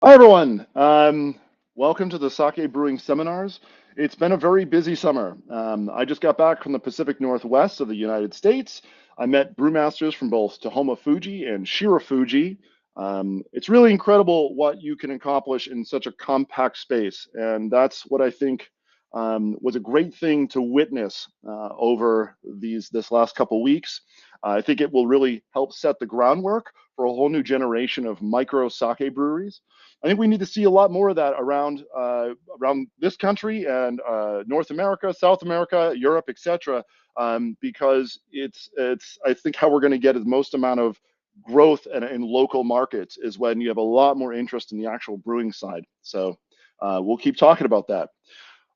Hi, everyone. Welcome to the Sake Brewing Seminars. It's been a very busy summer. I just got back from the Pacific Northwest of the United States. I met brewmasters from both Tahoma Fuji and Shira Fuji. It's really incredible what you can accomplish in such a compact space, and that's what I think was a great thing to witness over this last couple weeks. I think it will really help set the groundwork for a whole new generation of micro sake breweries. I think we need to see a lot more of that around this country and North America, South America, Europe, etc. Because it's I think how we're going to get the most amount of growth in local markets is when you have a lot more interest in the actual brewing side. So we'll keep talking about that.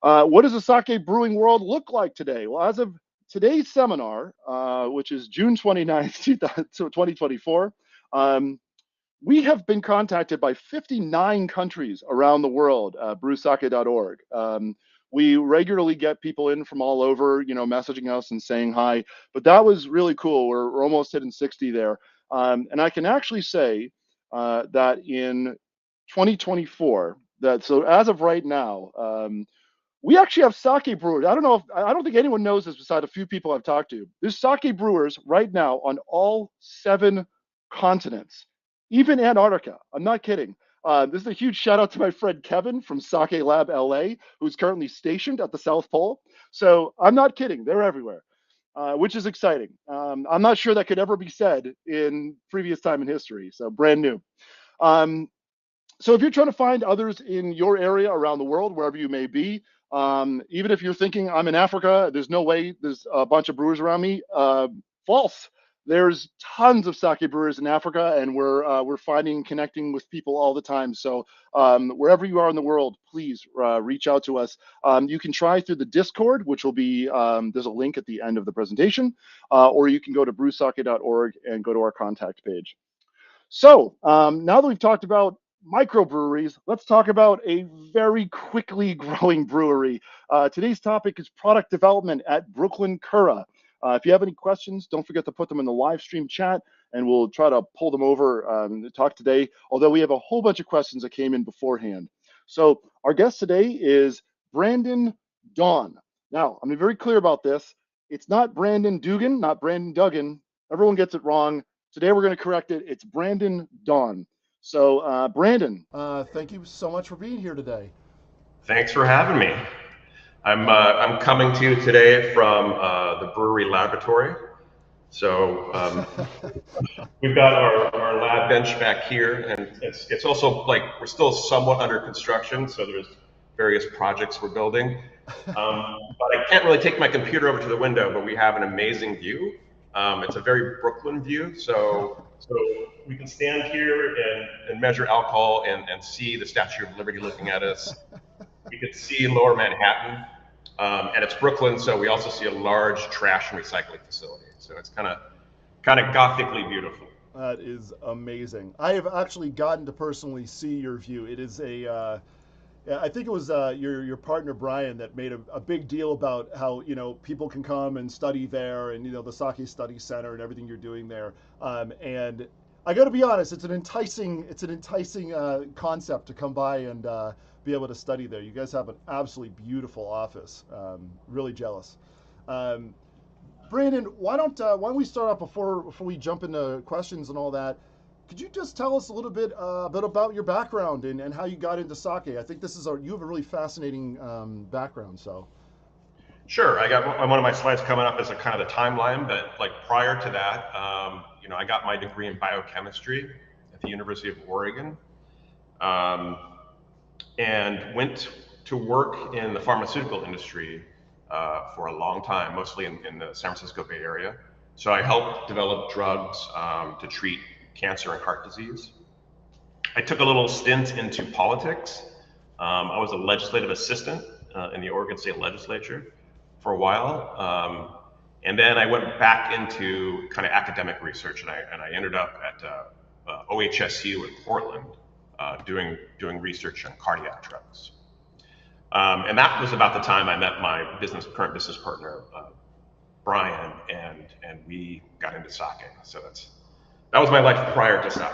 What does the sake brewing world look like today? Well, as of today's seminar, which is June 29th, 2024, we have been contacted by 59 countries around the world, brewsake.org. We regularly get people in from all over, messaging us and saying hi, but that was really cool. We're almost hitting 60 there. And I can actually say that in 2024, so as of right now, we actually have sake brewers. I don't think anyone knows this beside a few people I've talked to. There's sake brewers right now on all 7 continents, even Antarctica. I'm not kidding. This is a huge shout out to my friend Kevin from Sake Lab LA, who's currently stationed at the South Pole. So I'm not kidding. They're everywhere, which is exciting. I'm not sure that could ever be said in previous time in history. So brand new. Um, so if you're trying to find others in your area around the world, wherever you may be, even if you're thinking I'm in Africa, there's no way there's a bunch of brewers around me. False. There's tons of sake brewers in Africa, and we're finding connecting with people all the time. So wherever you are in the world, please reach out to us. You can try through the Discord, which will be there's a link at the end of the presentation, or you can go to brewsake.org and go to our contact page. So now that we've talked about microbreweries, let's talk about a very quickly growing brewery. Today's topic is product development at Brooklyn Kura. If you have any questions, don't forget to put them in the live stream chat, and we'll try to pull them over to talk today, although we have a whole bunch of questions that came in beforehand. So our guest today is Brandon Doughan. Now, I'm very clear about this. It's not Brandon Doughan, not Brandon Doughan. Everyone gets it wrong. Today we're going to correct it. It's Brandon Doughan. So, Brandon, thank you so much for being here today. Thanks for having me. I'm coming to you today from the brewery laboratory. So we've got our lab bench back here, and it's also like we're still somewhat under construction, so there's various projects we're building. But I can't really take my computer over to the window, but we have an amazing view. It's a very Brooklyn view, so we can stand here and measure alcohol and see the Statue of Liberty looking at us. We could see Lower Manhattan, and it's Brooklyn, so we also see a large trash and recycling facility. So it's kind of gothically beautiful. That is amazing. I have actually gotten to personally see your view. It is I think it was your partner Brian that made a big deal about how people can come and study there, and the Sake Study Center and everything you're doing there. And I got to be honest, it's an enticing concept to come by and be able to study there. You guys have an absolutely beautiful office. Really jealous. Brandon, why don't we start off before we jump into questions and all that? Could you just tell us a little bit about your background and how you got into sake? I think you have a really fascinating background. So, sure. I got one of my slides coming up as a kind of the timeline, but like prior to that, I got my degree in biochemistry at the University of Oregon, and went to work in the pharmaceutical industry for a long time, mostly in the San Francisco Bay Area. So I helped develop drugs to treat cancer and heart disease. I took a little stint into politics. I was a legislative assistant in the Oregon State Legislature for a while. And then I went back into kind of academic research, and I ended up at OHSU in Portland doing research on cardiac drugs. And that was about the time I met my current business partner, Brian, and we got into sake. So that was my life prior to sake.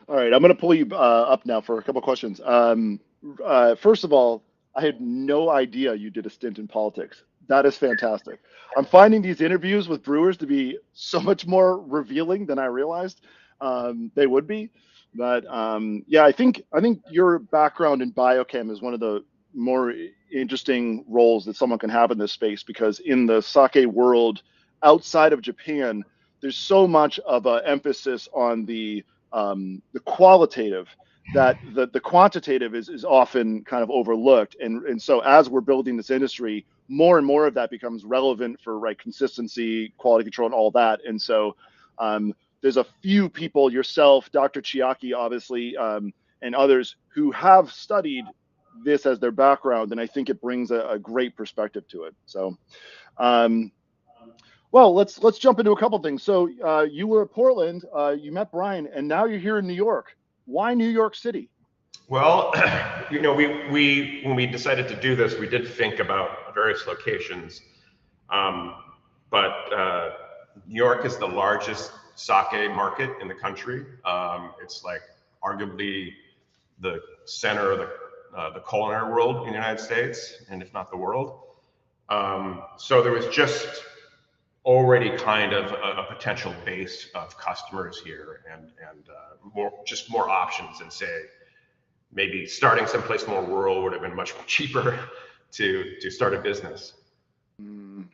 All right, I'm going to pull you up now for a couple questions. First of all, I had no idea you did a stint in politics. That is fantastic. I'm finding these interviews with brewers to be so much more revealing than I realized they would be. But yeah, I think your background in biochem is one of the more interesting roles that someone can have in this space because in the sake world outside of Japan, there's so much of an emphasis on the qualitative that the quantitative is often kind of overlooked. And so as we're building this industry, more and more of that becomes relevant for right consistency, quality control, and all that. And so there's a few people, yourself, Dr. Chiaki, obviously, and others who have studied this as their background, and I think it brings a great perspective to it. So um, well, let's jump into a couple things. So you were at Portland, you met Brian, and now you're here in New York. Why New York City? Well, we when we decided to do this, we did think about various locations, um, but New York is the largest sake market in the country. It's like arguably the center of the culinary world in the United States, and if not the world. So there was just already kind of a potential base of customers here, and more options than say maybe starting someplace more rural would have been much cheaper to start a business. Mm,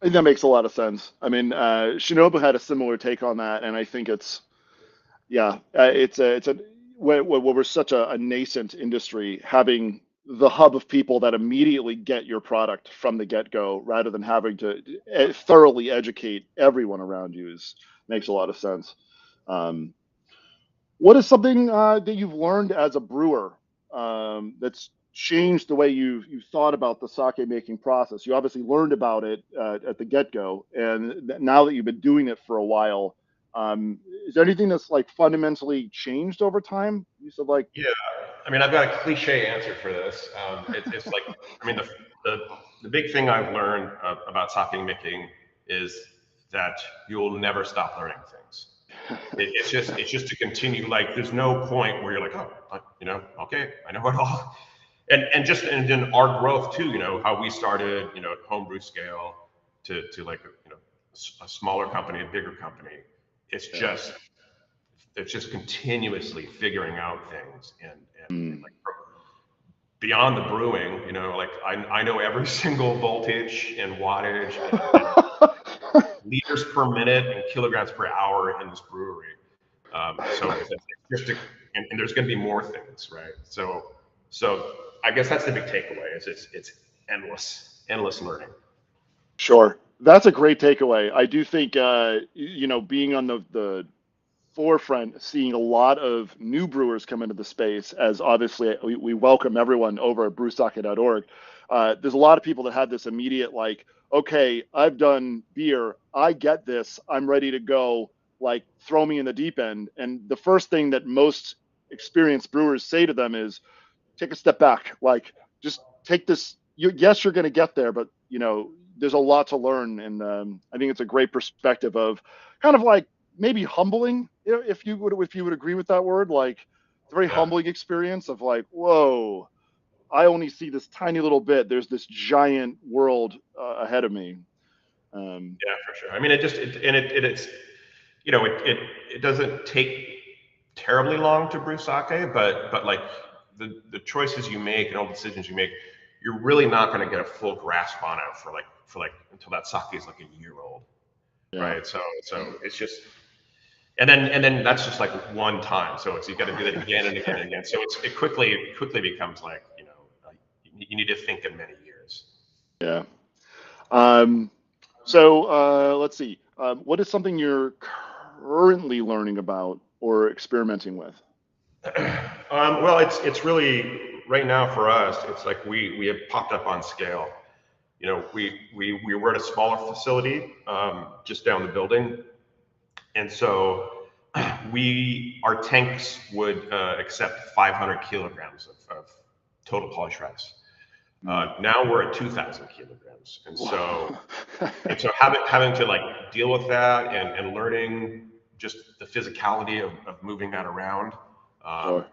I think that makes a lot of sense. I mean, Shinobu had a similar take on that, and I think it's yeah, it's a when we're such a nascent industry, having the hub of people that immediately get your product from the get-go, rather than having to thoroughly educate everyone around you, is makes a lot of sense. Um, what is something that you've learned as a brewer that's changed the way you thought about the sake making process? You obviously learned about it at the get-go, and now that you've been doing it for a while, is there anything that's like fundamentally changed over time? You said like, Yeah, I mean, I've got a cliche answer for this. It's like, I mean, the, the big thing I've learned about sake making is that you'll never stop learning things. It's just to continue. Like, there's no point where you're like, oh, okay, I know it all. And then our growth too. How we started, at homebrew scale to like a smaller company, a bigger company. It's yeah, just it's just continuously figuring out things and mm. like beyond the brewing. Like I know every single voltage and wattage and liters per minute and kilograms per hour in this brewery. So it's just and there's going to be more things, right? So I guess that's the big takeaway. Is it's endless learning. Sure. That's a great takeaway. I do think, being on the forefront, seeing a lot of new brewers come into the space, as obviously we welcome everyone over at brewsake.org. There's a lot of people that have this immediate, like, okay, I've done beer, I get this, I'm ready to go, like, throw me in the deep end. And the first thing that most experienced brewers say to them is, take a step back, like, just take this. Yes, you're going to get there, but there's a lot to learn, and I think it's a great perspective of kind of like maybe humbling, if you would agree with that word. Like, it's a very Yeah. humbling experience of like, whoa, I only see this tiny little bit. There's this giant world ahead of me. Um, Yeah, for sure. I mean, it's it doesn't take terribly long to brew sake, but like the choices you make and all the decisions you make, you're really not going to get a full grasp on it for like until that sake is like a year old, yeah. right? So it's just and then that's just like one time. So you got to do that again and again and again. So it quickly becomes like you need to think in many years. Yeah. Um, so let's see. What is something you're currently learning about or experimenting with? Well, it's really right now for us. It's like we have popped up on scale. We were at a smaller facility just down the building, and so our tanks would accept 500 kilograms of total polytrash. Mm. Now we're at 2,000 kilograms, and so having to like deal with that and learning just the physicality of moving that around, Sure.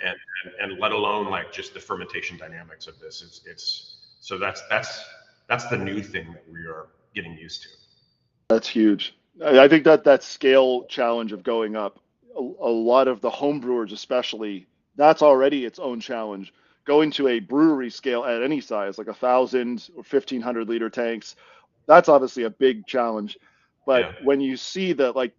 and let alone like just the fermentation dynamics of this. So that's the new thing that we are getting used to. That's huge. I think that scale challenge of going up, a lot of the home brewers especially, that's already its own challenge. Going to a brewery scale at any size, like 1,000 or 1,500 liter tanks, that's obviously a big challenge. But Yeah. when you see that, like,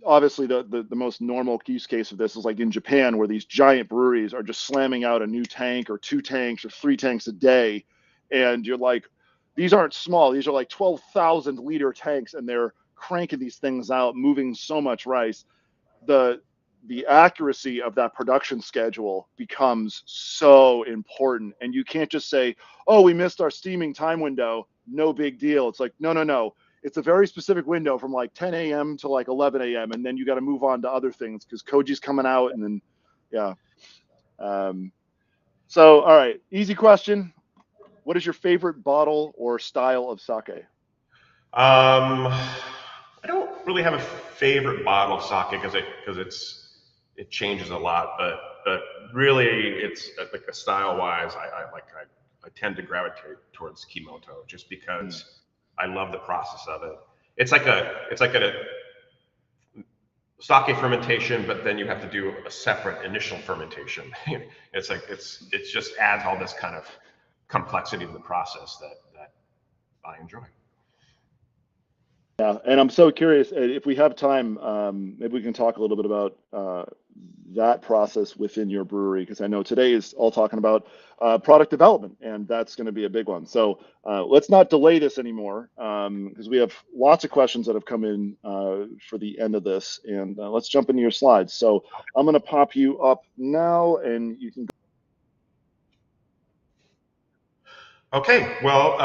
obviously the most normal use case of this is like in Japan, where these giant breweries are just slamming out a new tank or 2 tanks or 3 tanks a day, and you're like, these aren't small. These are like 12,000 liter tanks, and they're cranking these things out, moving so much rice. The the accuracy of that production schedule becomes so important, and you can't just say, "Oh, we missed our steaming time window. No big deal." It's like, no, no, no. It's a very specific window from like 10 a.m. to like 11 a.m. and then you got to move on to other things because Koji's coming out, and then yeah. Um, so, all right, easy question. What is your favorite bottle or style of sake? I don't really have a favorite bottle of sake it changes a lot, but really it's like a style wise, I tend to gravitate towards Kimoto just Hmm. because I love the process of it. It's like a sake fermentation, but then you have to do a separate initial fermentation. It's just adds all this kind of complexity to the process that I enjoy. Yeah, and I'm so curious if we have time, maybe we can talk a little bit about that process within your brewery, because I know today is all talking about product development, and that's going to be a big one. So let's not delay this anymore, because we have lots of questions that have come in for the end of this, and let's jump into your slides. So I'm going to pop you up now, and you can. Okay, well,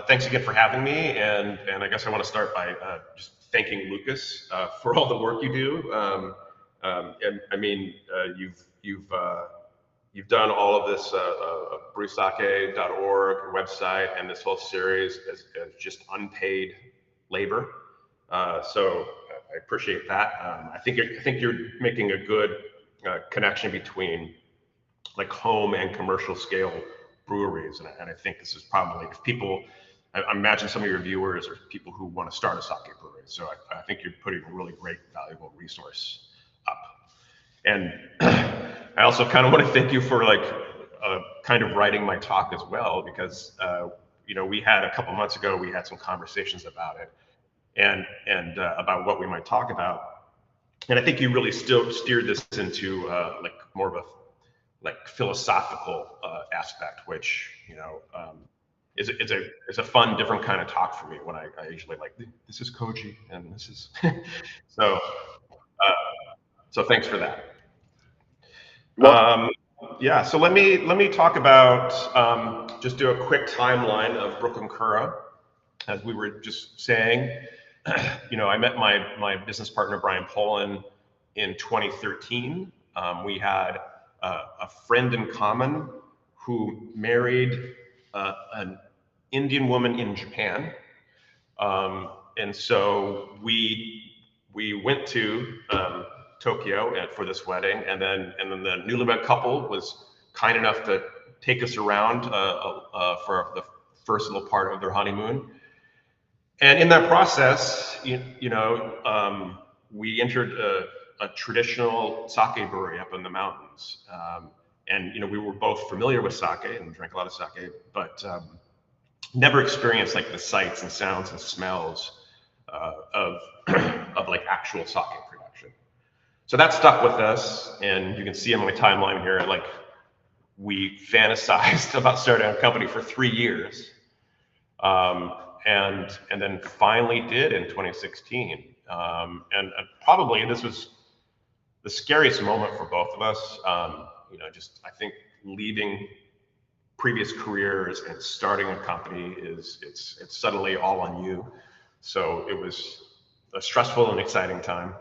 thanks again for having me, and I guess I want to start by just thanking Lucas for all the work you do. And I mean, you've done all of this brewsake.org website and this whole series as just unpaid labor. So I appreciate that. I think you're making a good connection between like home and commercial scale breweries. And I think this is probably, if people, I imagine some of your viewers are people who want to start a sake brewery. So I think you're putting a really great, valuable resource up. And I also kind of want to thank you for like kind of writing my talk as well, because we had a couple months ago, we had some conversations about it and about what we might talk about. And I think you really still steered this into like more of a like philosophical aspect, which is a fun, different kind of talk for me. When I usually like, this is Koji, and this is so so thanks for that. You're welcome. Yeah, so let me talk about just do a quick timeline of Brooklyn Kura, as we were just saying. I met my business partner Brian Pollan in 2013. We had a friend in common who married an Indian woman in Japan, and so we went to Tokyo for this wedding, and then the newlywed couple was kind enough to take us around for the first little part of their honeymoon. And in that process, we entered a traditional sake brewery up in the mountains. And we were both familiar with sake and drank a lot of sake, but never experienced like the sights and sounds and smells of of like actual sake production. So that stuck with us, and you can see on my timeline here, like we fantasized about starting a company for 3 years. Um, and then finally did in 2016. And probably this was the scariest moment for both of us. Just I think leaving previous careers and starting a company it's suddenly all on you. So it was a stressful and exciting time.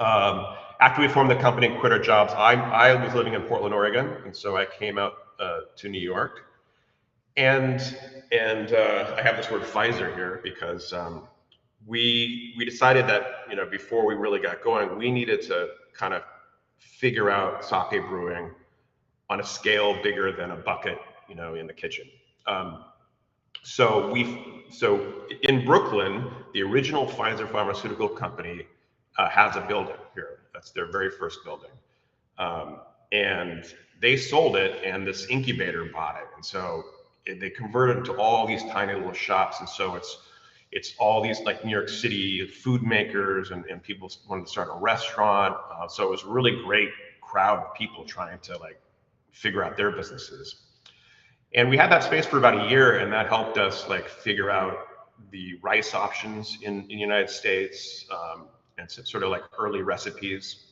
After we formed the company and quit our jobs, I was living in Portland, Oregon, and so I came out to New York. And I have this word Pfizer here because we decided that, before we really got going, we needed to kind of figure out sake brewing on a scale bigger than a bucket, in the kitchen. So in Brooklyn, the original Pfizer pharmaceutical company has a building here. That's their very first building. And they sold it, and this incubator bought it. And so they converted it to all these tiny little shops. And so it's all these like New York City food makers and people wanted to start a restaurant. So it was a really great crowd of people trying to like figure out their businesses. And we had that space for about a year, and that helped us like figure out the rice options in the United States, and sort of like early recipes.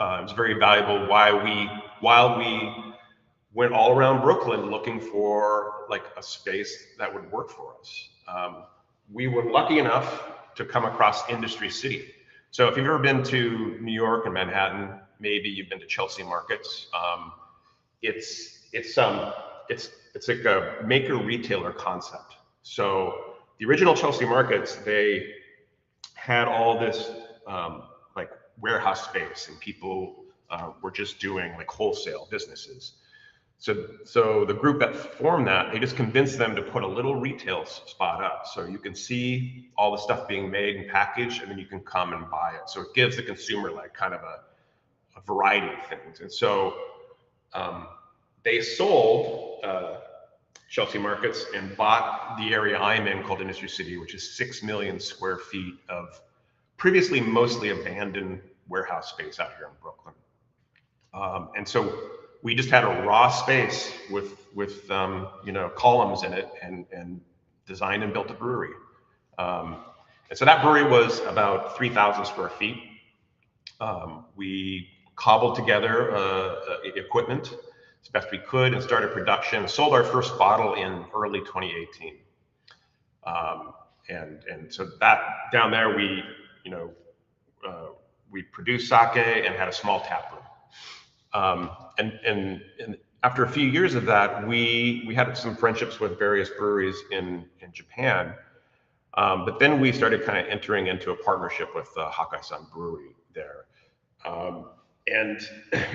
It was very valuable while we went all around Brooklyn looking for like a space that would work for us. We were lucky enough to come across Industry City. So if you've ever been to New York and Manhattan, maybe you've been to Chelsea markets. It's like a maker retailer concept. So the original Chelsea markets, they had all this like warehouse space, and people were just doing like wholesale businesses. So the group that formed that, they just convinced them to put a little retail spot up, so you can see all the stuff being made and packaged, and then you can come and buy it. So it gives the consumer like kind of a variety of things. And so they sold Chelsea Markets and bought the area I'm in called Industry City, which is 6 million square feet of previously mostly abandoned warehouse space out here in Brooklyn. And so we just had a raw space with columns in it, and designed and built a brewery. And so that brewery was about 3,000 square feet. We cobbled together equipment as best we could and started production. Sold our first bottle in early 2018. And so that down there, we produced sake and had a small tap room. And after a few years of that, we had some friendships with various breweries in Japan. But then we started kind of entering into a partnership with Hakai-san Brewery there. And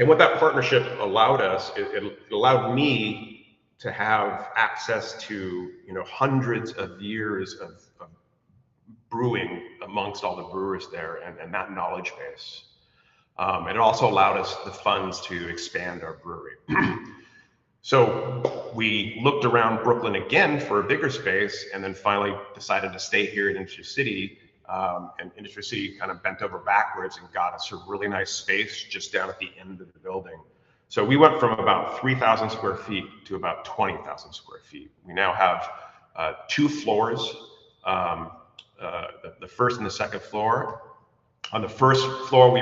what that partnership allowed us, it allowed me to have access to hundreds of years of brewing amongst all the brewers there, and that knowledge base. And it also allowed us the funds to expand our brewery. So we looked around Brooklyn again for a bigger space, and then finally decided to stay here in Industry City. And Industry City kind of bent over backwards and got us a really nice space just down at the end of the building. So we went from about 3,000 square feet to about 20,000 square feet. We now have 2 floors, the first and the second floor. On the first floor, we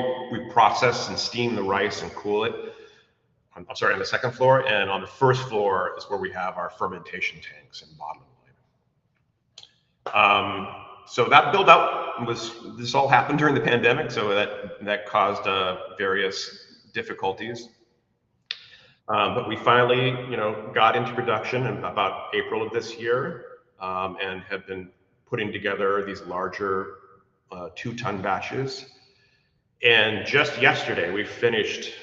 process and steam the rice and cool it. I'm sorry, on the second floor. And on the first floor is where we have our fermentation tanks and bottling line. So that build out this all happened during the pandemic, so that caused various difficulties. But we finally, got into production in about April of this year, and have been putting together these larger 2-ton batches. And just yesterday, we finished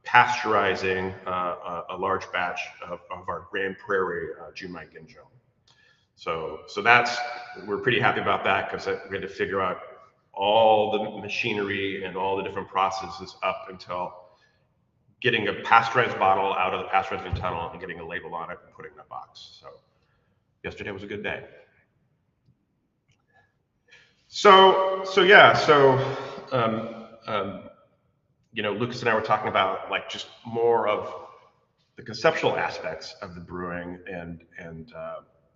pasteurizing a large batch of our Grand Prairie junmai ginjo. So we're pretty happy about that, because we had to figure out all the machinery and all the different processes up until getting a pasteurized bottle out of the pasteurizing tunnel and getting a label on it and putting it in a box. So yesterday was a good day. Lucas and I were talking about like just more of the conceptual aspects of the brewing, and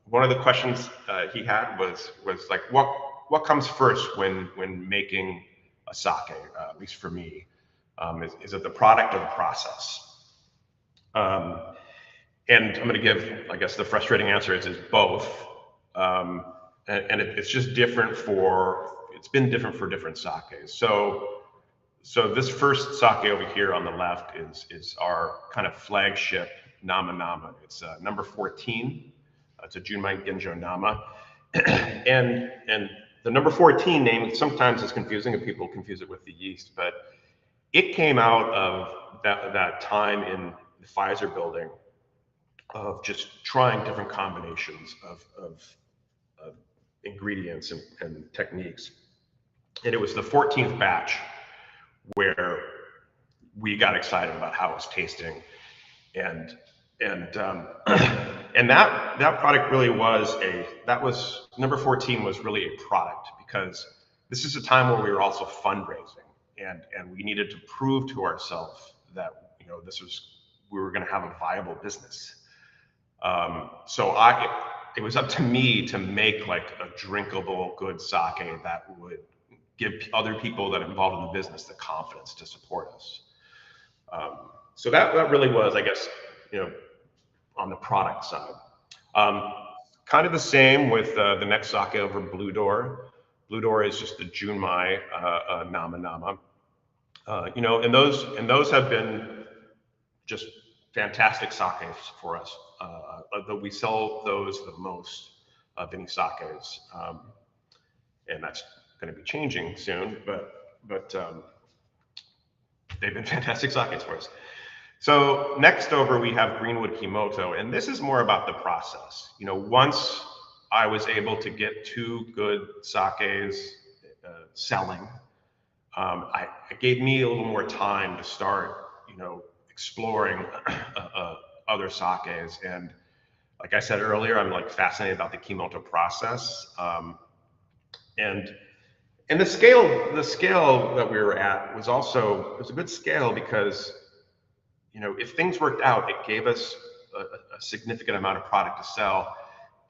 one of the questions he had was like, what comes first when making a sake? At least for me, is it the product or the process? And I'm going to give, I guess, the frustrating answer is both. And it's just different it's been different for different sakes. So this first sake over here on the left is our kind of flagship Nama Nama. It's number 14. It's a junmai ginjo Nama. And the number 14 name sometimes is confusing and people confuse it with the yeast, but it came out of that time in the Pfizer building of just trying different combinations of ingredients and techniques. And it was the 14th batch where we got excited about how it was tasting, and and that product really was number 14 was really a product, because this is a time where we were also fundraising, and we needed to prove to ourselves that, you know, we were going to have a viable business. So it was up to me to make like a drinkable, good sake that would give other people that are involved in the business the confidence to support us. So that really was, I guess, you know, on the product side. Kind of the same with the next sake over, Blue Door. Blue Door is just the junmai nama nama. You know, and those have been just fantastic sakes for us. We sell those the most of any sakes, and that's going to be changing soon. But they've been fantastic sakes for us. So next over, we have Greenwood Kimoto, and this is more about the process. You know, once I was able to get 2 good sakes selling, it gave me a little more time to start, you know, exploring other sakes. And like I said earlier, I'm like fascinated about the Kimoto process. And the scale that we were at was a good scale, because, you know, if things worked out, it gave us a significant amount of product to sell.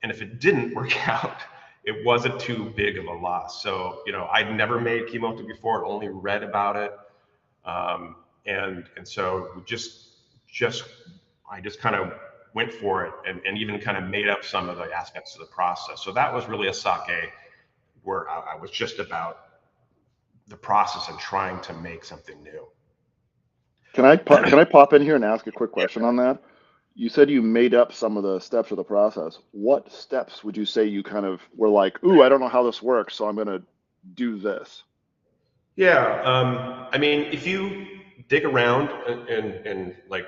And if it didn't work out, it wasn't too big of a loss. So, you know, I'd never made Kimoto before, only read about it. And so I just kind of went for it, and even kind of made up some of the aspects of the process. So that was really a sake where I was just about the process and trying to make something new. Can I pop in here and ask a quick question on that? You said you made up some of the steps of the process. What steps would you say you kind of were like, ooh, I don't know how this works, so I'm going to do this? Yeah, I mean, if you dig around and like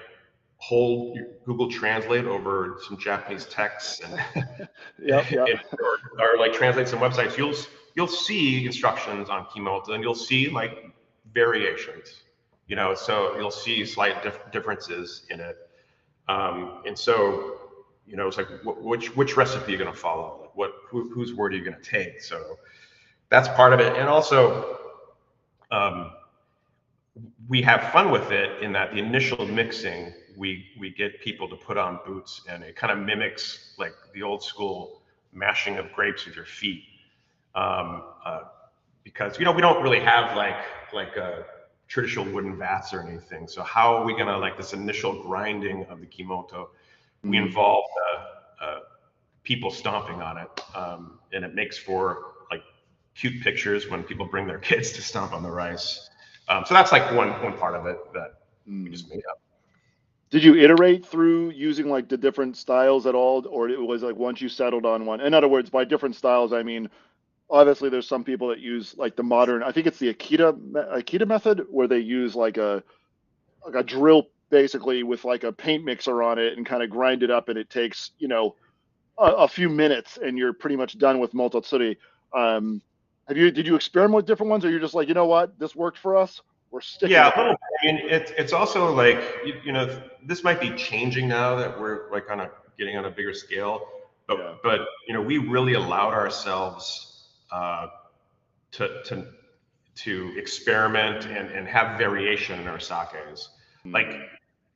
hold your Google Translate over some Japanese texts and, Yep. or like translate some websites, you'll see instructions on Kimoto, and you'll see like variations. You know, so you'll see slight differences in it. And so, you know, it's like, which recipe are you going to follow? Like whose word are you going to take? So that's part of it. And also, we have fun with it in that the initial mixing, we get people to put on boots, and it kind of mimics like the old school mashing of grapes with your feet. Because, you know, we don't really have like a traditional wooden vats or anything. So how are we gonna, like, this initial grinding of the Kimoto, we involve people stomping on it, and it makes for like cute pictures when people bring their kids to stomp on the rice. So that's like one part of it that we just made up. Did you iterate through using like the different styles at all, or it was like once you settled on one? In other words, by different styles, I mean, obviously there's some people that use like the modern, I think it's the Akita method, where they use like a drill basically with like a paint mixer on it and kind of grind it up, and it takes, you know, a few minutes and you're pretty much done with mototsuri. Did you experiment with different ones, or you're just like, you know what, this worked for us, we're sticking Yeah, with it? I mean, it's also like, you know, this might be changing now that we're like getting on a bigger scale, but you know, we really allowed ourselves to experiment and have variation in our sakes. Like,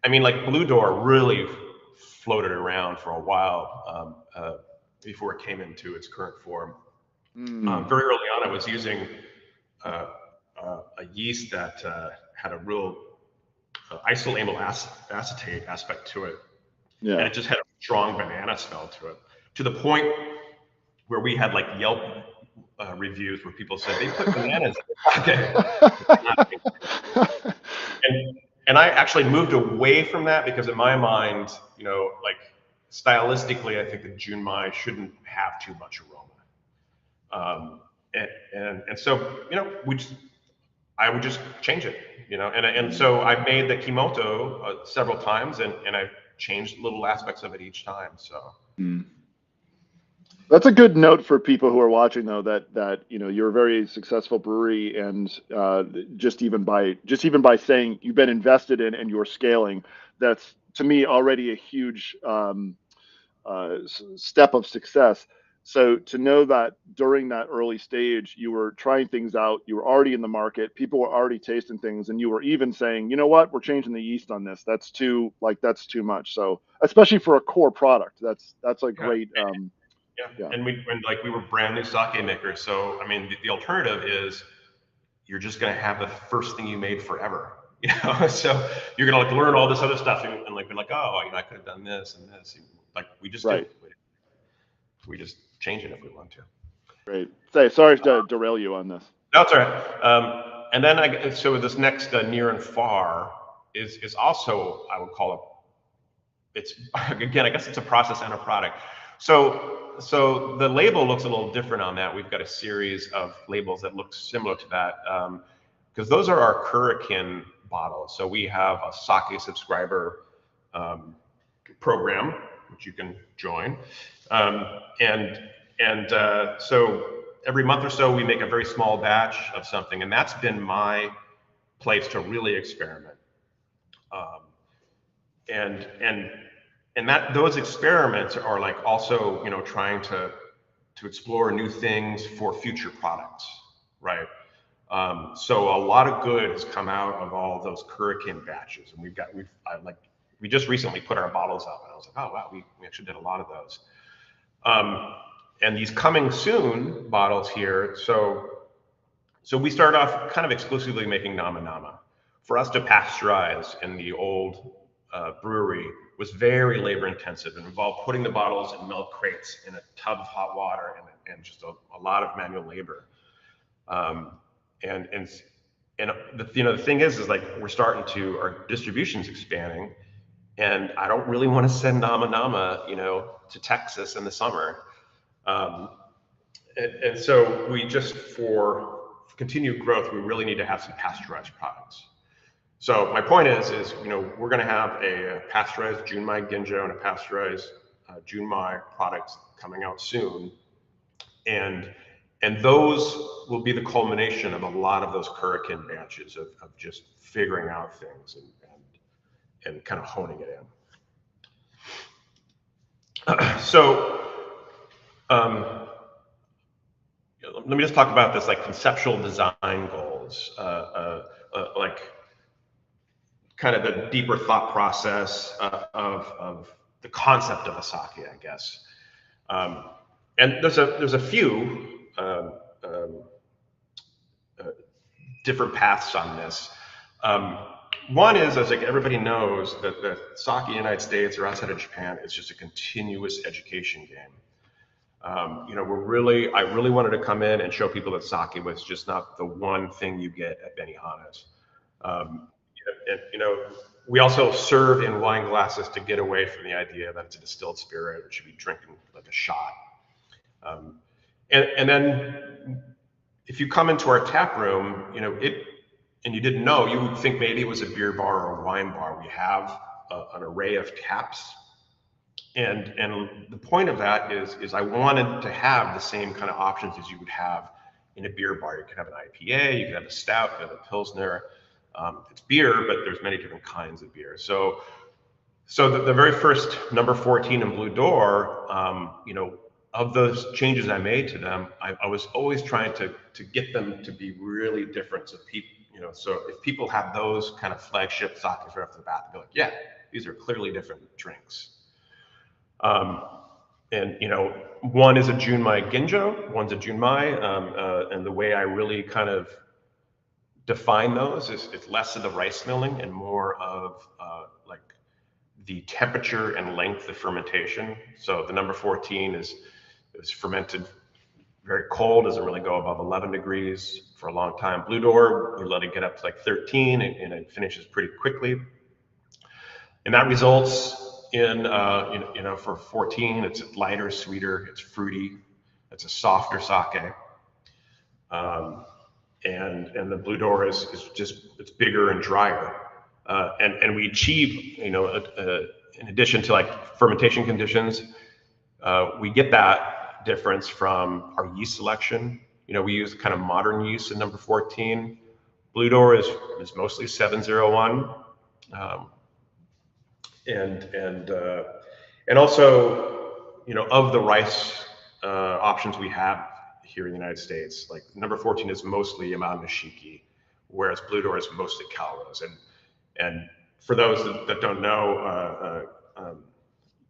I mean, like Blue Door really floated around for a while before it came into its current form. Very early on, I was using a yeast that had a real isoamyl acetate aspect to it. Yeah. And it just had a strong banana smell to it, to the point where we had like Yelp reviews where people said they put bananas in it. And I actually moved away from that, because in my mind, you know, like stylistically, I think the junmai shouldn't have too much aroma. and so, I would just change it, and so I made the Kimoto several times, and I've changed little aspects of it each time. So Mm. That's a good note for people who are watching, though, that you're a very successful brewery, and just even by saying you've been invested in and you're scaling, that's to me already a huge step of success. So to know that during that early stage, you were trying things out, you were already in the market, people were already tasting things, and you were even saying, you know what, we're changing the yeast on this. That's too much. So especially for a core product, that's a yeah, great yeah, yeah. and like we were brand new sake makers. So I mean, the alternative is you're just going to have the first thing you made forever. So you're going to like learn all this other stuff and like be like, oh, I could have done this and this. Like we just do. Right. We just change it if we want to. Great. Say, sorry to derail you on this. No, it's all right. And then so this next near and far is also, I would call it. It's again, I guess it's a process and a product. So the label looks a little different on that. We've got a series of labels that look similar to that, because those are our Kurikin bottles. So we have a sake subscriber program, which you can join, um, and so every month or so we make a very small batch of something, and that's been my place to really experiment. Um, and that those experiments are like also trying to explore new things for future products, right? So a lot of good has come out of all those Kurikin batches, and we just recently put our bottles up, and I was like, oh wow, we actually did a lot of those. And these coming soon bottles here, so we started off kind of exclusively making Nama Nama. For us to pasteurize in the old brewery was very labor intensive and involved putting the bottles in milk crates in a tub of hot water and just a lot of manual labor. Um, and the thing is like our distribution's expanding, and I don't really want to send Nama Nama to Texas in the summer. Um, and so we just for continued growth, we really need to have some pasteurized products. So my point is we're going to have a pasteurized junmai ginjo and a pasteurized junmai products coming out soon, and those will be the culmination of a lot of those Kurikin batches of just figuring out things and kind of honing it in. So let me just talk about this like conceptual design goals, like kind of the deeper thought process of the concept of a sake, I guess. And there's a few different paths on this. One is, as like everybody knows, that the sake in the United States or outside of Japan is just a continuous education game. I really wanted to come in and show people that sake was just not the one thing you get at Benihana's. Um, we also serve in wine glasses to get away from the idea that it's a distilled spirit or should be drinking like a shot. And then if you come into our tap room, and you didn't know, you would think maybe it was a beer bar or a wine bar. We have an array of taps. And the point of that is I wanted to have the same kind of options as you would have in a beer bar. You could have an IPA, you could have a stout, you could have a Pilsner. It's beer, but there's many different kinds of beer. So the very first number 14 in Blue Door, of those changes I made to them, I was always trying to get them to be really different. So so if people have those kind of flagship sakes right off the bat, they'll be like, yeah, these are clearly different drinks. And one is a junmai ginjo, one's a junmai, and the way I really kind of define those is it's less of the rice milling and more of like the temperature and length of fermentation. So the number 14 is fermented very cold, doesn't really go above 11 degrees for a long time. Blue Door, you let it get up to like 13 and it finishes pretty quickly. And that results in, for 14, it's lighter, sweeter, it's fruity, it's a softer sake. And the Blue Door is just, it's bigger and drier. And we achieve, in addition to like fermentation conditions, we get that difference from our yeast selection. We use kind of modern yeast in number 14. Blue Door is mostly 701. And also, of the rice options we have here in the United States, like number 14 is mostly Yamada Nishiki, whereas Blue Door is mostly Calrose. And for those that don't know,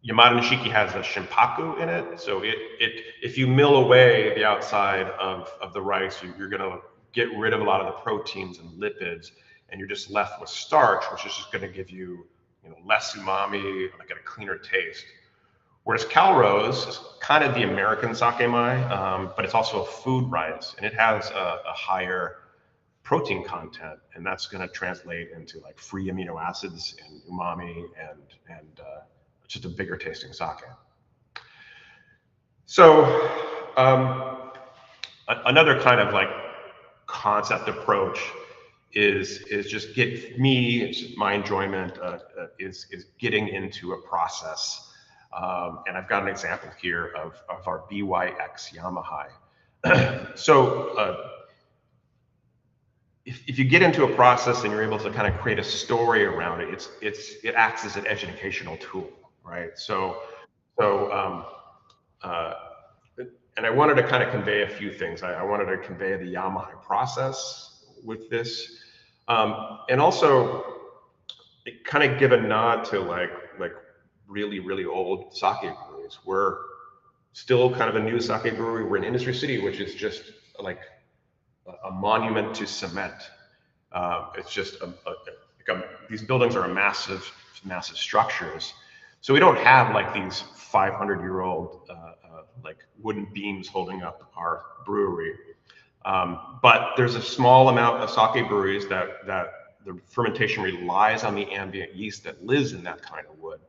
Yamada Nishiki has a shimpaku in it, so if you mill away the outside of the rice, you're going to get rid of a lot of the proteins and lipids, and you're just left with starch, which is just going to give you, less umami, like a cleaner taste. Whereas Calrose is kind of the American sakemai, but it's also a food rice, and it has a higher protein content, and that's going to translate into like free amino acids and umami and just a bigger tasting sake. So another kind of like concept approach is just it's just my enjoyment is getting into a process. And I've got an example here of our BYX Yamahai. So if you get into a process and you're able to kind of create a story around it, it acts as an educational tool, right? And I wanted to kind of convey a few things. I wanted to convey the Yamahai process with this, and also kind of give a nod to like really old sake breweries. We're still kind of a new sake brewery. We're in Industry City, which is just like a monument to cement. It's just these buildings are massive structures. So we don't have like these 500-year-old like wooden beams holding up our brewery. But there's a small amount of sake breweries that the fermentation relies on the ambient yeast that lives in that kind of wood.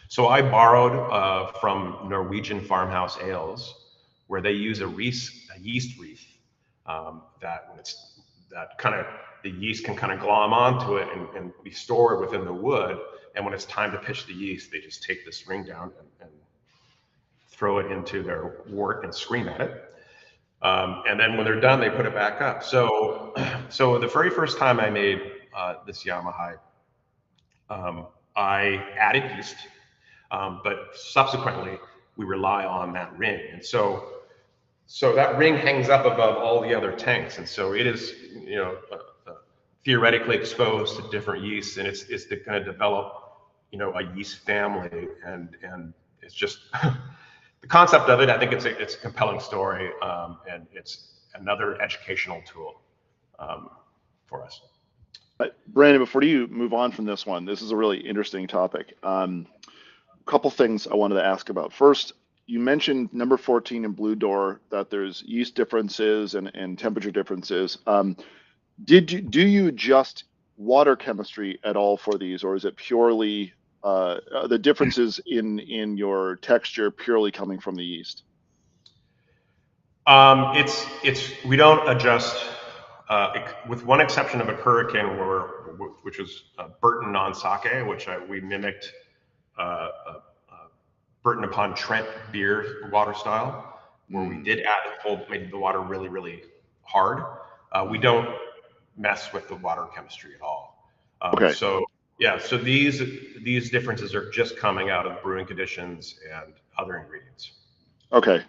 So I borrowed from Norwegian farmhouse ales, where they use a yeast wreath that kind of the yeast can kind of glom onto it and be stored within the wood. And when it's time to pitch the yeast, they just take this ring down and throw it into their wort and scream at it. And then when they're done, they put it back up. So the very first time I made this Yamahai, I added yeast, but subsequently we rely on that ring. And so that ring hangs up above all the other tanks. And so it is, theoretically exposed to different yeasts, and it's going to develop, a yeast family. And it's just the concept of it. I think it's a compelling story, and it's another educational tool for us. Brandon, before you move on from this one, this is a really interesting topic. Couple things I wanted to ask about. First, you mentioned number 14 in Blue Door, that there's yeast differences and temperature differences. Do you adjust water chemistry at all for these, or is it purely the differences in your texture purely coming from the yeast? We don't adjust, with one exception of a Hurricane, which was Burton non-sake, which we mimicked Burton upon Trent beer water style, where we did made the water really, really hard. We don't mess with the water chemistry at all. Okay. So these differences are just coming out of brewing conditions and other ingredients. Okay.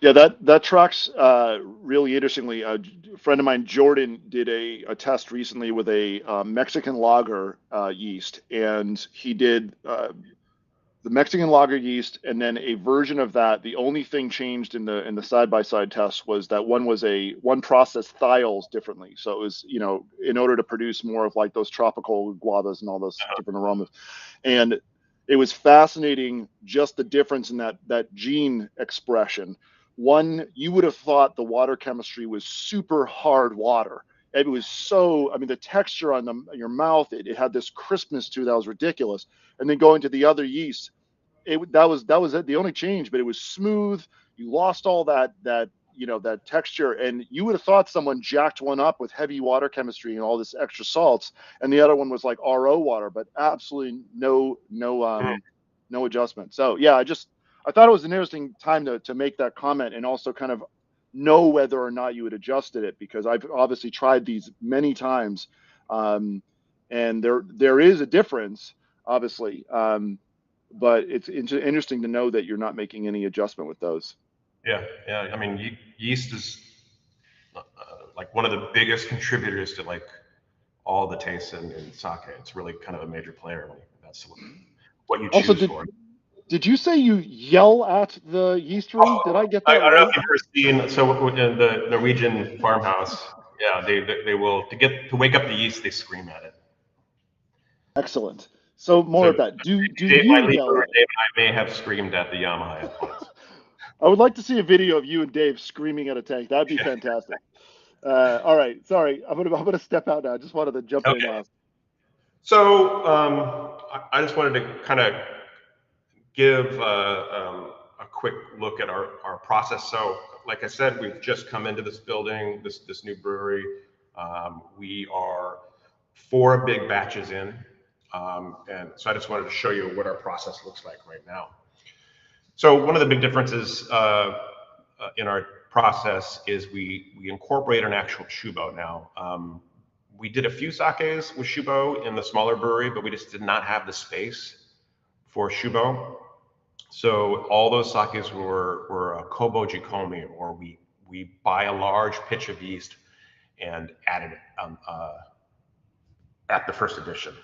Yeah, that tracks really interestingly. A friend of mine, Jordan, did a test recently with a Mexican lager yeast, and he did the Mexican lager yeast, and then a version of that. The only thing changed in the side-by-side test was that one processed thiols differently. So it was, in order to produce more of like those tropical guavas and all those different aromas. And it was fascinating, just the difference in that gene expression. One, you would have thought the water chemistry was super hard water. It was so, the texture on your mouth, it had this crispness to it that was ridiculous. And then going to the other yeast, that was it, the only change, but it was smooth. You lost all that that texture. And you would have thought someone jacked one up with heavy water chemistry and all this extra salts, and the other one was like RO water, but absolutely no adjustment. So yeah, I thought it was an interesting time to make that comment, and also kind of know whether or not you had adjusted it, because I've obviously tried these many times, and there is a difference, obviously, but it's interesting to know that you're not making any adjustment with those. Yeah, yeah. I mean, yeast is like one of the biggest contributors to like all the tastes in sake. It's really kind of a major player when that's what you Also, choose for. did you say you yell at the yeast room? Did I get I that don't know right? if you've ever seen, so in the Norwegian farmhouse, yeah, they will, to wake up the yeast, they scream at it. Excellent. So more So of that. Do Dave, you my lead yell brewer, at Dave and I may have screamed at the Yamaha at it? points. I would like to see a video of you and Dave screaming at a tank. That'd be Yeah. fantastic. All right, sorry, I'm gonna step out now. I just wanted to jump in and Okay. ask. So I just wanted to kind of give a quick look at our process. So, like I said, we've just come into this building, this new brewery. We are 4 big batches in, and so I just wanted to show you what our process looks like right now. So one of the big differences in our process is we incorporate an actual shubo now. We did a few sakes with shubo in the smaller brewery, but we just did not have the space for shubo. So all those sakes were a kobo jikomi, or we buy a large pitch of yeast and add it at the first edition.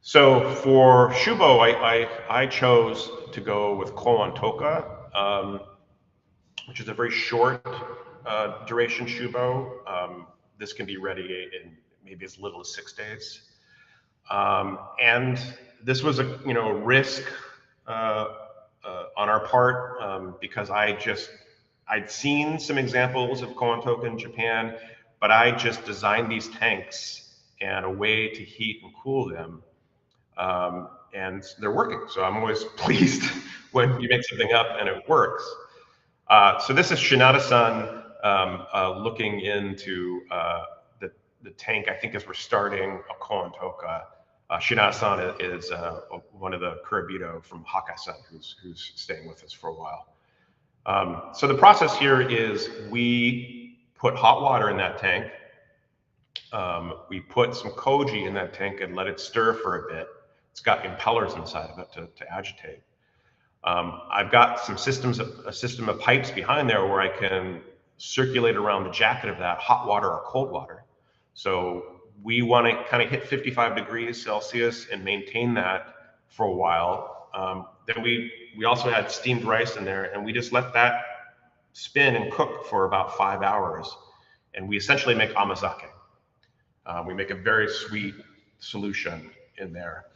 So for shubo, I chose to go with koan toka, which is a very short duration shubo. This can be ready in maybe as little as 6 days. And this was a risk on our part, because I'd seen some examples of koan toka in Japan, but I just designed these tanks and a way to heat and cool them, and they're working. So I'm always pleased when you make something up and it works. So this is Shinada-san looking into the tank, I think, as we're starting a koan toka. Shinada-san is one of the Kurabito from Hakka-san who's staying with us for a while. So the process here is we put hot water in that tank. We put some koji in that tank and let it stir for a bit. It's got impellers inside of it to agitate. I've got a system of pipes behind there where I can circulate around the jacket of that hot water or cold water. So we want to kind of hit 55 degrees Celsius and maintain that for a while. Then we also had steamed rice in there, and we just let that spin and cook for about 5 hours. And we essentially make amazake. We make a very sweet solution in there.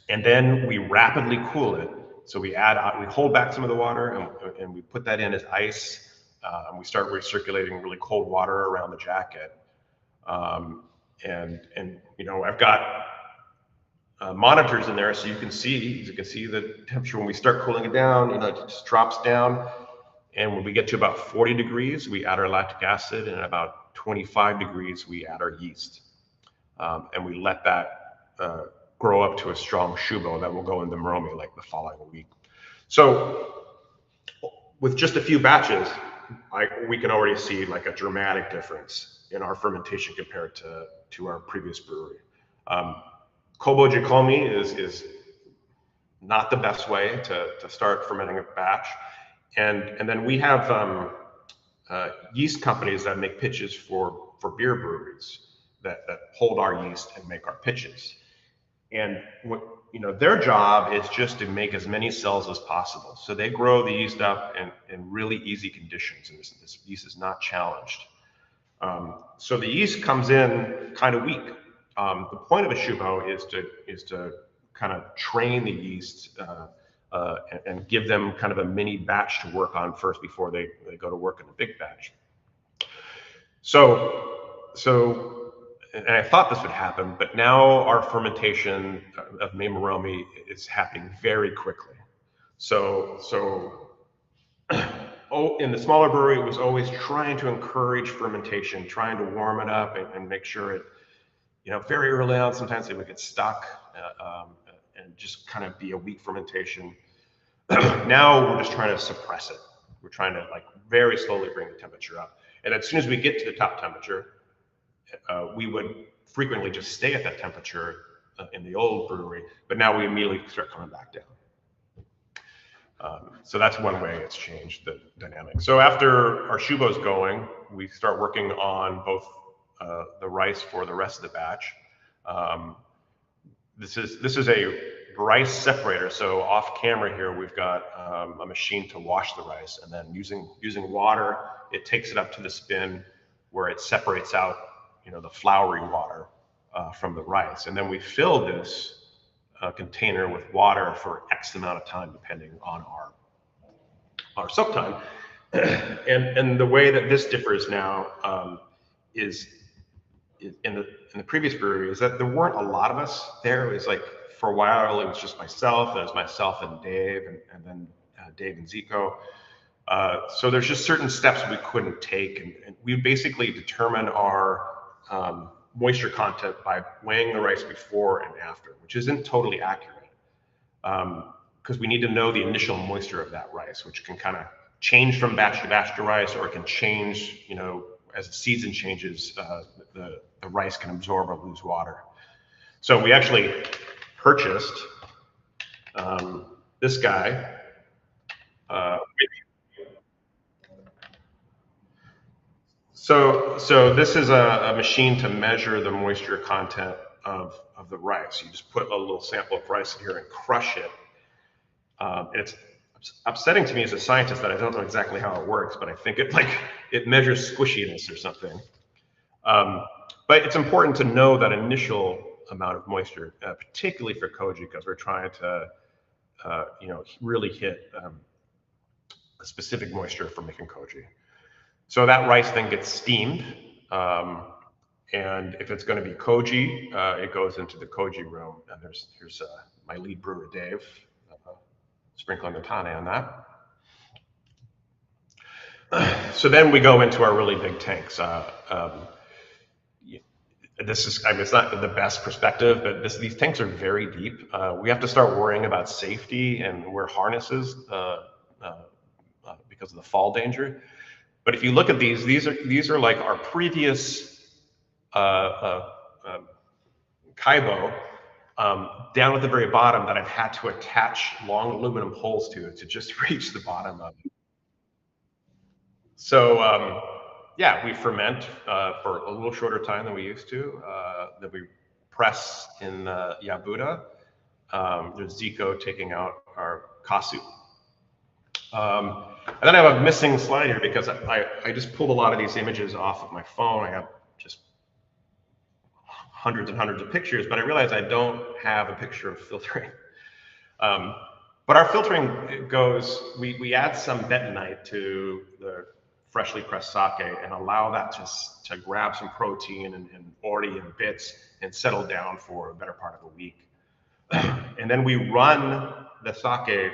And then we rapidly cool it. So we hold back some of the water, and we put that in as ice. And we start recirculating really cold water around the jacket. And I've got monitors in there, so you can see the temperature when we start cooling it down. It just drops down. And when we get to about 40 degrees, we add our lactic acid, and at about 25 degrees, we add our yeast. And we let that grow up to a strong shubo that will go into Moromi like the following week. So with just a few batches, we can already see like a dramatic difference in our fermentation compared to our previous brewery. Kobo jikomi is not the best way to start fermenting a batch. And then we have yeast companies that make pitches for beer breweries that hold our yeast and make our pitches. And their job is just to make as many cells as possible. So they grow the yeast up in really easy conditions, and this yeast is not challenged. So the yeast comes in kind of weak. The point of a shubo is to kind of train the yeast and give them kind of a mini batch to work on first before they go to work in a big batch. And I thought this would happen, but now our fermentation of Mei Moromi is happening very quickly. So Oh, in the smaller brewery, it was always trying to encourage fermentation, trying to warm it up and make sure it, very early on, sometimes it would get stuck and just kind of be a weak fermentation. Now we're just trying to suppress it. We're trying to like very slowly bring the temperature up. And as soon as we get to the top temperature, we would frequently just stay at that temperature in the old brewery, but now we immediately start coming back down. So that's one way it's changed the dynamic. So after our shubo's going, we start working on both the rice for the rest of the batch. This is a rice separator. So off camera here, we've got a machine to wash the rice, and then using water, it takes it up to the spin where it separates out, the floury water from the rice, and then we fill this container with water for X amount of time, depending on our soak time. And the way that this differs now is in the previous brewery is that there weren't a lot of us there. It was like for a while it was just myself. It was myself and Dave, and then Dave and Zico. So there's just certain steps we couldn't take, and we basically determine our moisture content by weighing the rice before and after, which isn't totally accurate because we need to know the initial moisture of that rice, which can kind of change from batch to rice, or it can change, as the season changes, the rice can absorb or lose water. So we actually purchased this guy. So this is a machine to measure the moisture content of the rice. You just put a little sample of rice in here and crush it. And it's upsetting to me as a scientist that I don't know exactly how it works, but I think it measures squishiness or something. But it's important to know that initial amount of moisture, particularly for koji, because we're trying to really hit a specific moisture for making koji. So that rice then gets steamed, and if it's going to be koji, it goes into the koji room. And here's my lead brewer, Dave, sprinkling the tane on that. So then we go into our really big tanks. This is, it's not the best perspective, but these tanks are very deep. We have to start worrying about safety and wear harnesses because of the fall danger. But if you look at these are like our previous kaibo down at the very bottom that I've had to attach long aluminum poles to just reach the bottom of it. So yeah, we ferment for a little shorter time than we used to. Then we press in Yabuda. There's Zico taking out our kasu. And then I have a missing slide here because I just pulled a lot of these images off of my phone. I have just hundreds and hundreds of pictures, but I realized I don't have a picture of filtering. But our filtering goes, we add some bentonite to the freshly pressed sake and allow that to grab some protein and ori and bits and settle down for a better part of a week. And then we run the sake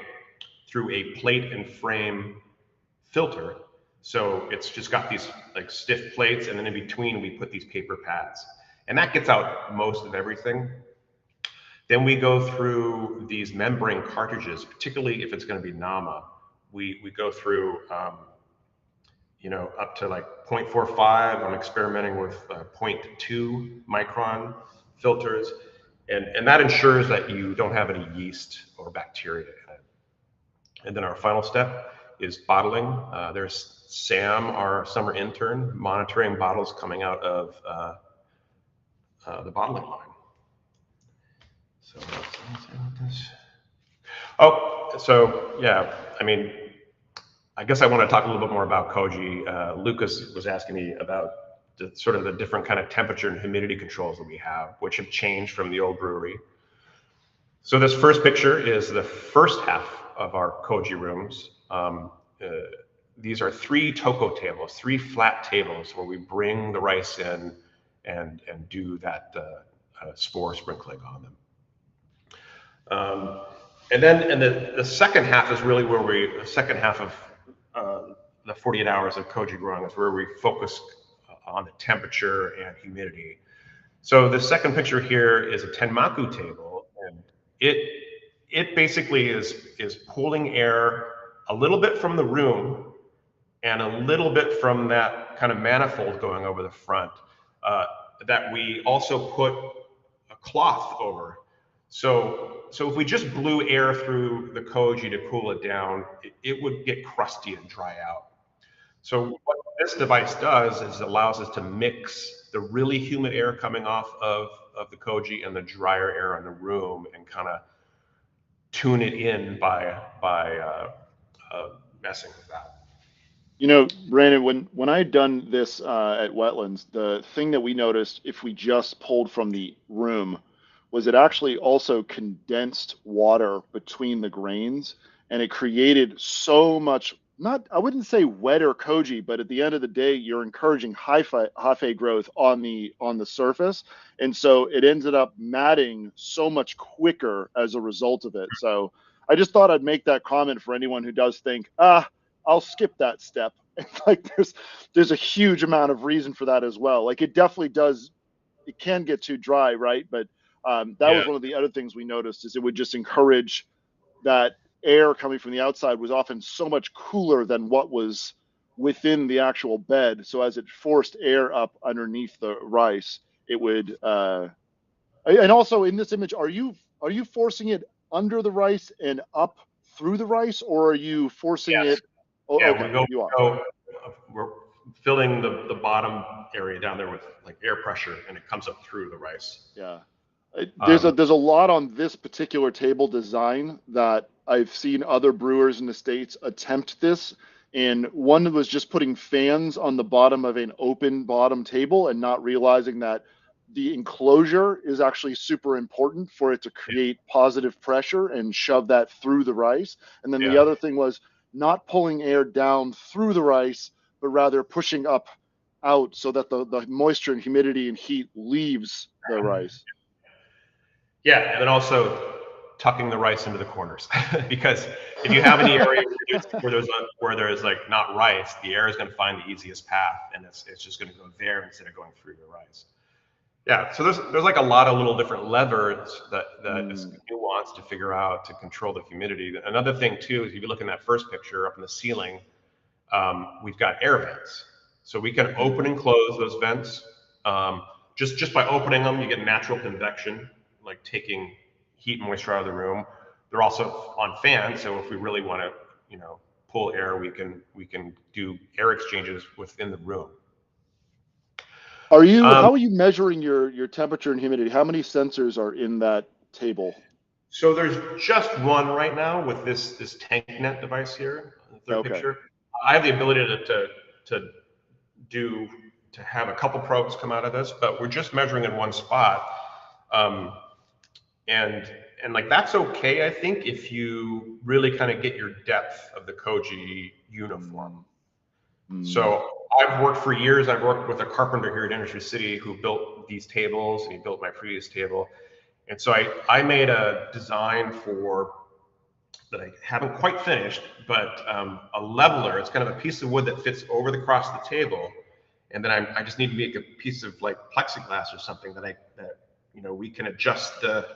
through a plate and frame filter. So it's just got these like stiff plates, and then in between we put these paper pads. And that gets out most of everything. Then we go through these membrane cartridges, particularly if it's going to be Nama. We go through, up to like 0.45. I'm experimenting with 0.2 micron filters. And that ensures that you don't have any yeast or bacteria in it. And then our final step is bottling. There's Sam, our summer intern, monitoring bottles coming out of the bottling line. So yeah, I guess I want to talk a little bit more about koji. Lucas was asking me about the sort of the different kind of temperature and humidity controls that we have, which have changed from the old brewery. So this first picture is the first half of our koji rooms. These are 3 toko tables, 3 flat tables where we bring the rice in and do that spore sprinkling on them. And then the second half is really where the second half of the 48 hours of koji growing is where we focus on the temperature and humidity. So the second picture here is a tenmaku table, and it basically is pulling air a little bit from the room and a little bit from that kind of manifold going over the front, that we also put a cloth over. So if we just blew air through the koji to cool it down, it would get crusty and dry out. So what this device does is it allows us to mix the really humid air coming off of the koji and the drier air in the room, and kind of tune it in by messing with that. You know, Brandon, when I had done this at Wetlands, the thing that we noticed if we just pulled from the room was it actually also condensed water between the grains, and it created so much, not, I wouldn't say wetter koji, but at the end of the day, you're encouraging hyphae growth on the surface, and so it ended up matting so much quicker as a result of it. So I just thought I'd make that comment for anyone who does think, I'll skip that step. Like there's a huge amount of reason for that as well. Like it definitely does, it can get too dry, right? But that was one of the other things we noticed, is it would just encourage that air coming from the outside was often so much cooler than what was within the actual bed. So as it forced air up underneath the rice, it would. And also in this image, are you forcing it under the rice and up through the rice, or are you forcing it? Oh, yeah, okay, we're filling the bottom area down there with like air pressure, and it comes up through the rice. Yeah. There's a lot on this particular table design that I've seen other brewers in the States attempt this. And one was just putting fans on the bottom of an open bottom table and not realizing that the enclosure is actually super important for it to create positive pressure and shove that through the rice. And then the other thing was not pulling air down through the rice, but rather pushing up out so that the moisture and humidity and heat leaves the rice. Yeah, and then also tucking the rice into the corners, because if you have any area where there's like not rice, the air is going to find the easiest path, and it's just going to go there instead of going through the rice. Yeah, so there's like a lot of little different levers that is nuanced to figure out to control the humidity. Another thing too is if you look in that first picture up in the ceiling, we've got air vents, so we can open and close those vents. Just by opening them, you get natural convection, like taking heat and moisture out of the room. They're also on fans, so if we really want to, pull air, we can do air exchanges within the room. How are you measuring your temperature and humidity? How many sensors are in that table? So there's just one right now with this tank net device here, the third picture. I have the ability to have a couple probes come out of this, but we're just measuring in one spot. And like that's okay, I think, if you really kind of get your depth of the koji uniform. So I've worked for years. I've worked with a carpenter here at Industry City who built these tables, and he built my previous table. And so I made a design that I haven't quite finished, but a leveler. It's kind of a piece of wood that fits over across the table, and then I just need to make a piece of like plexiglass or something that we can adjust the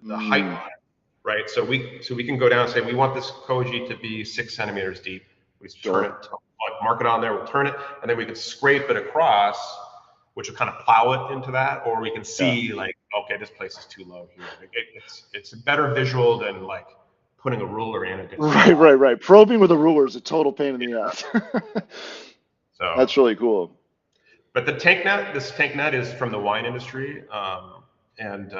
height on it, right? So we can go down and say we want this koji to be 6 centimeters deep. We turn it, mark it on there, we'll turn it, and then we can scrape it across, which will kind of plow it into that, or we can see like, okay, this place is too low here. It's a better visual than like putting a ruler in it. Right. Probing with a ruler is a total pain in the ass. So that's really cool. But this tank net is from the wine industry, and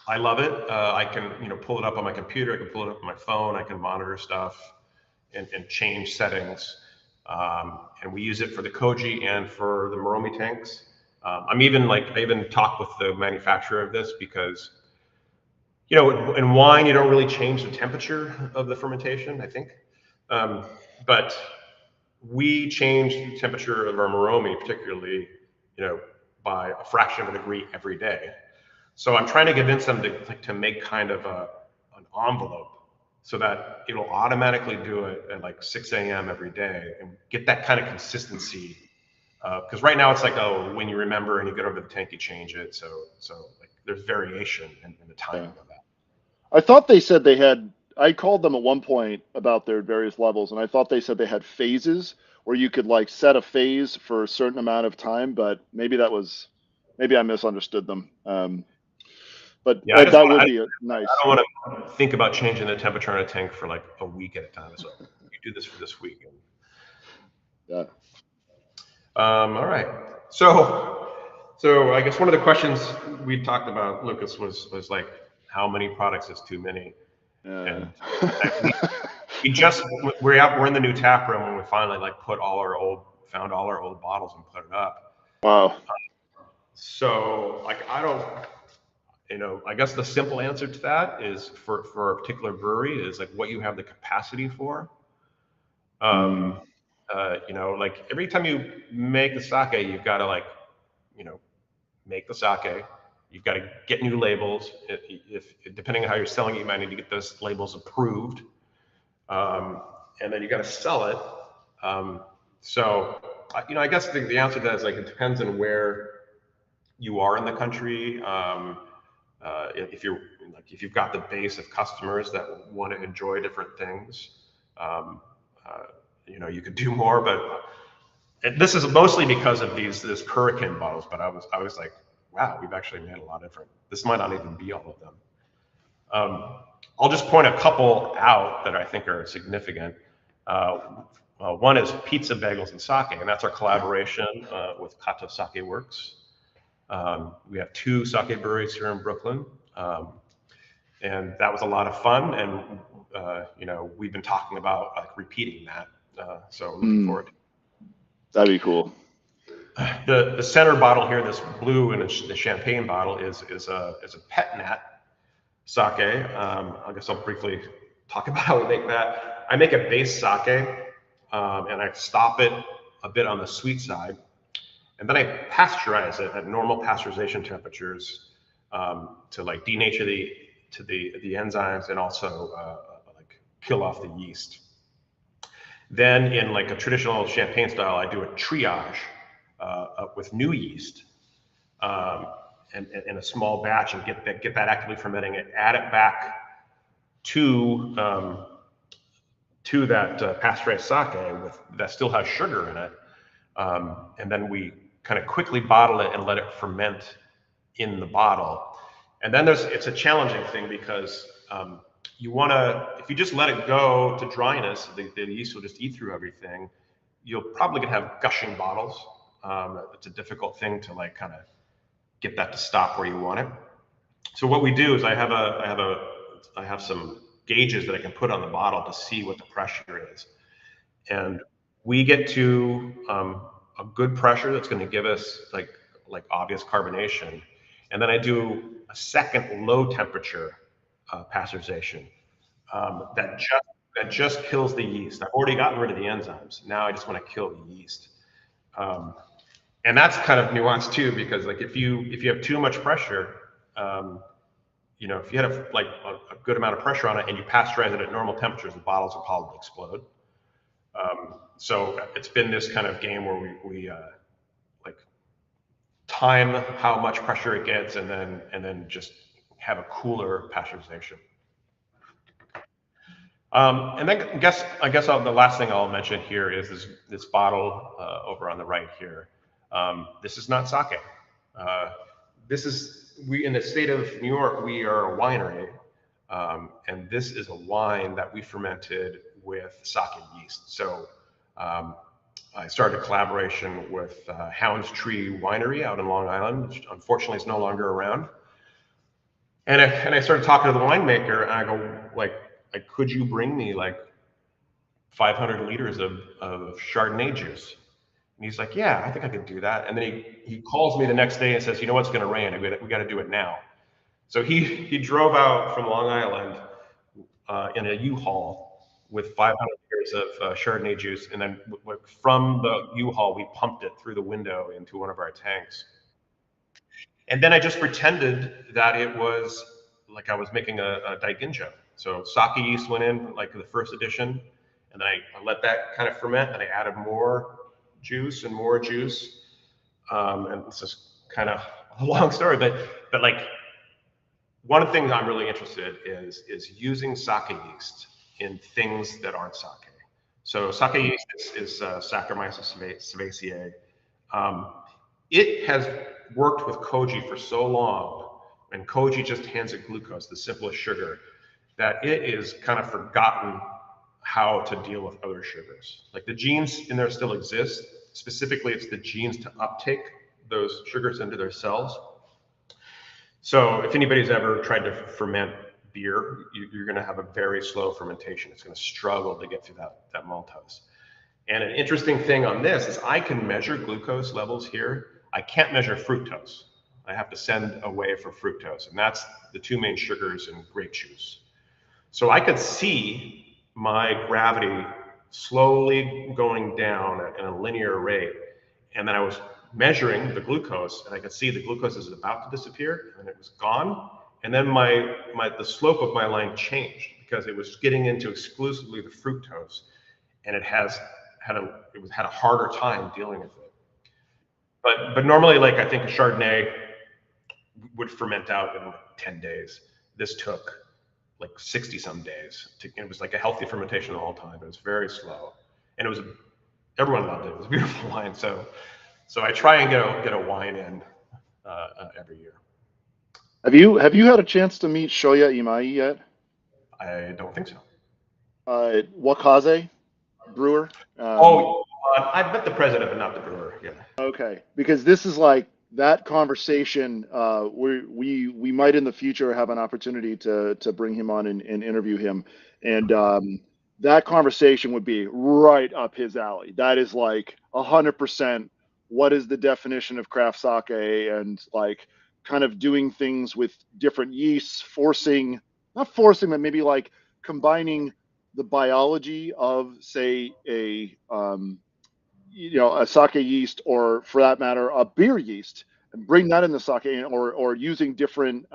I love it. I can pull it up on my computer. I can pull it up on my phone. I can monitor stuff and change settings. And we use it for the koji and for the Moromi tanks. I even talked with the manufacturer of this because, in wine, you don't really change the temperature of the fermentation, I think. But we change the temperature of our Moromi, particularly, by a fraction of a degree every day. So I'm trying to convince them to make kind of an envelope so that it'll automatically do it at like 6 a.m. every day and get that kind of consistency. Because right now it's like, oh, when you remember and you get over the tank, you change it. So like there's variation in the timing of that. I thought they said they had, I called them at one point about their various levels, and I thought they said they had phases where you could like set a phase for a certain amount of time, but maybe I misunderstood them. But Yeah, I that would be nice. don't want to think about changing the temperature on a tank for like a week at a time. So you do this for this week. Yeah. All right. So I guess one of the questions we talked about, Lucas, was like, how many products is too many? And we just we're in the new tap room when we finally like found all our old bottles and put it up. Wow. So like I don't, I guess the simple answer to that is for a particular brewery is like what you have the capacity for. Like every time you make the sake, you've got to like, make the sake. You've got to get new labels. If depending on how you're selling it, you might need to get those labels approved, and then you got to sell it. I guess the answer to that is like it depends on where you are in the country. If you've got the base of customers that want to enjoy different things, you could do more. But this is mostly because of this Hurricane bottles. But I was like, wow, we've actually made a lot of different. This might not even be all of them. I'll just point a couple out that I think are significant. One is pizza bagels and sake, and that's our collaboration with Kato Sake Works. We have 2 sake breweries here in Brooklyn, and that was a lot of fun. And we've been talking about like repeating that. So looking forward to it. That'd be cool. The center bottle here, this blue and the champagne bottle, is a pet nat sake. I guess I'll briefly talk about how we make that. I make a base sake, and I stop it a bit on the sweet side, and then I pasteurize it at normal pasteurization temperatures to like denature the enzymes and also like kill off the yeast. Then in like a traditional champagne style, I do a triage with new yeast and in a small batch and get that actively fermenting it, add it back to that pasteurized sake that still has sugar in it, and then we kind of quickly bottle it and let it ferment in the bottle. And then it's a challenging thing because if you just let it go to dryness, the yeast will just eat through everything. You're probably gonna have gushing bottles. It's a difficult thing to like kind of get that to stop where you want it. So what we do is I have some gauges that I can put on the bottle to see what the pressure is, and we get to a good pressure that's going to give us like obvious carbonation, and then I do a second low temperature pasteurization that just kills the yeast. I've already gotten rid of the enzymes. Now I just want to kill the yeast. And that's kind of nuanced too, because like if you have too much pressure, if you had a good amount of pressure on it and you pasteurize it at normal temperatures, the bottles will probably explode. So it's been this kind of game where we like time how much pressure it gets and then just have a cooler pasteurization. And then I guess the last thing I'll mention here is this bottle over on the right here. This is not sake. We in the state of New York, we are a winery, and this is a wine that we fermented with sake yeast. So I started a collaboration with Hound's Tree Winery out in Long Island, which unfortunately is no longer around. And I started talking to the winemaker, and I go like, could you bring me like 500 liters of Chardonnay juice? And he's like, yeah, I think I could do that. And then he calls me the next day and says, you know what's going to rain? We got to do it now. So he drove out from Long Island in a U-Haul with 500 liters of Chardonnay juice. And then from the U-Haul, we pumped it through the window into one of our tanks. And then I just pretended that it was like I was making a ginjo. So sake yeast went in like the first edition, and then I let that kind of ferment, and I added more juice and more juice. And it's just kind of a long story, but like one of the things I'm really interested in is using sake yeast in things that aren't sake. So sake yeast is Saccharomyces cerevisiae. It has worked with koji for so long, and koji just hands it glucose, the simplest sugar, that it is kind of forgotten how to deal with other sugars. Like the genes in there still exist. Specifically, it's the genes to uptake those sugars into their cells. So if anybody's ever tried to ferment beer, you're going to have a very slow fermentation. It's going to struggle to get through that maltose. And an interesting thing on this is I can measure glucose levels here. I can't measure fructose. I have to send away for fructose, and that's the two main sugars in grape juice. So I could see my gravity slowly going down at a linear rate, and then I was measuring the glucose, and I could see the glucose is about to disappear, and it was gone. And then the slope of my line changed because it was getting into exclusively the fructose, and it had a harder time dealing with it. But normally, like I think a Chardonnay would ferment out in 10 days. This took like 60 some days. It was like a healthy fermentation the whole time. It was very slow, and everyone loved it. It was a beautiful wine. So I try and get a wine in every year. Have you had a chance to meet Shoya Imai yet? I don't think so. Wakaze Brewer. I met the president, but not the brewer. Yeah. Okay, because this is like that conversation. We might in the future have an opportunity to bring him on and interview him, and that conversation would be right up his alley. That is like 100%. What is the definition of craft sake, and like kind of doing things with different yeasts, not forcing, but maybe like combining the biology of, say, a sake yeast, or for that matter, a beer yeast, and bring that in the sake, or using different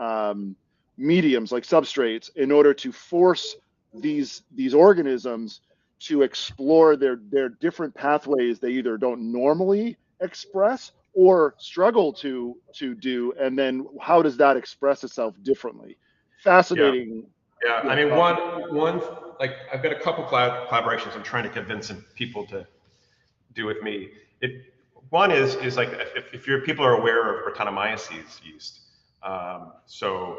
mediums like substrates in order to force these organisms to explore their different pathways they either don't normally express or struggle to do, and then how does that express itself differently? Fascinating. Yeah. I mean, one like I've got a couple collaborations I'm trying to convince some people to do with me. One is like if your people are aware of Brettanomyces yeast, so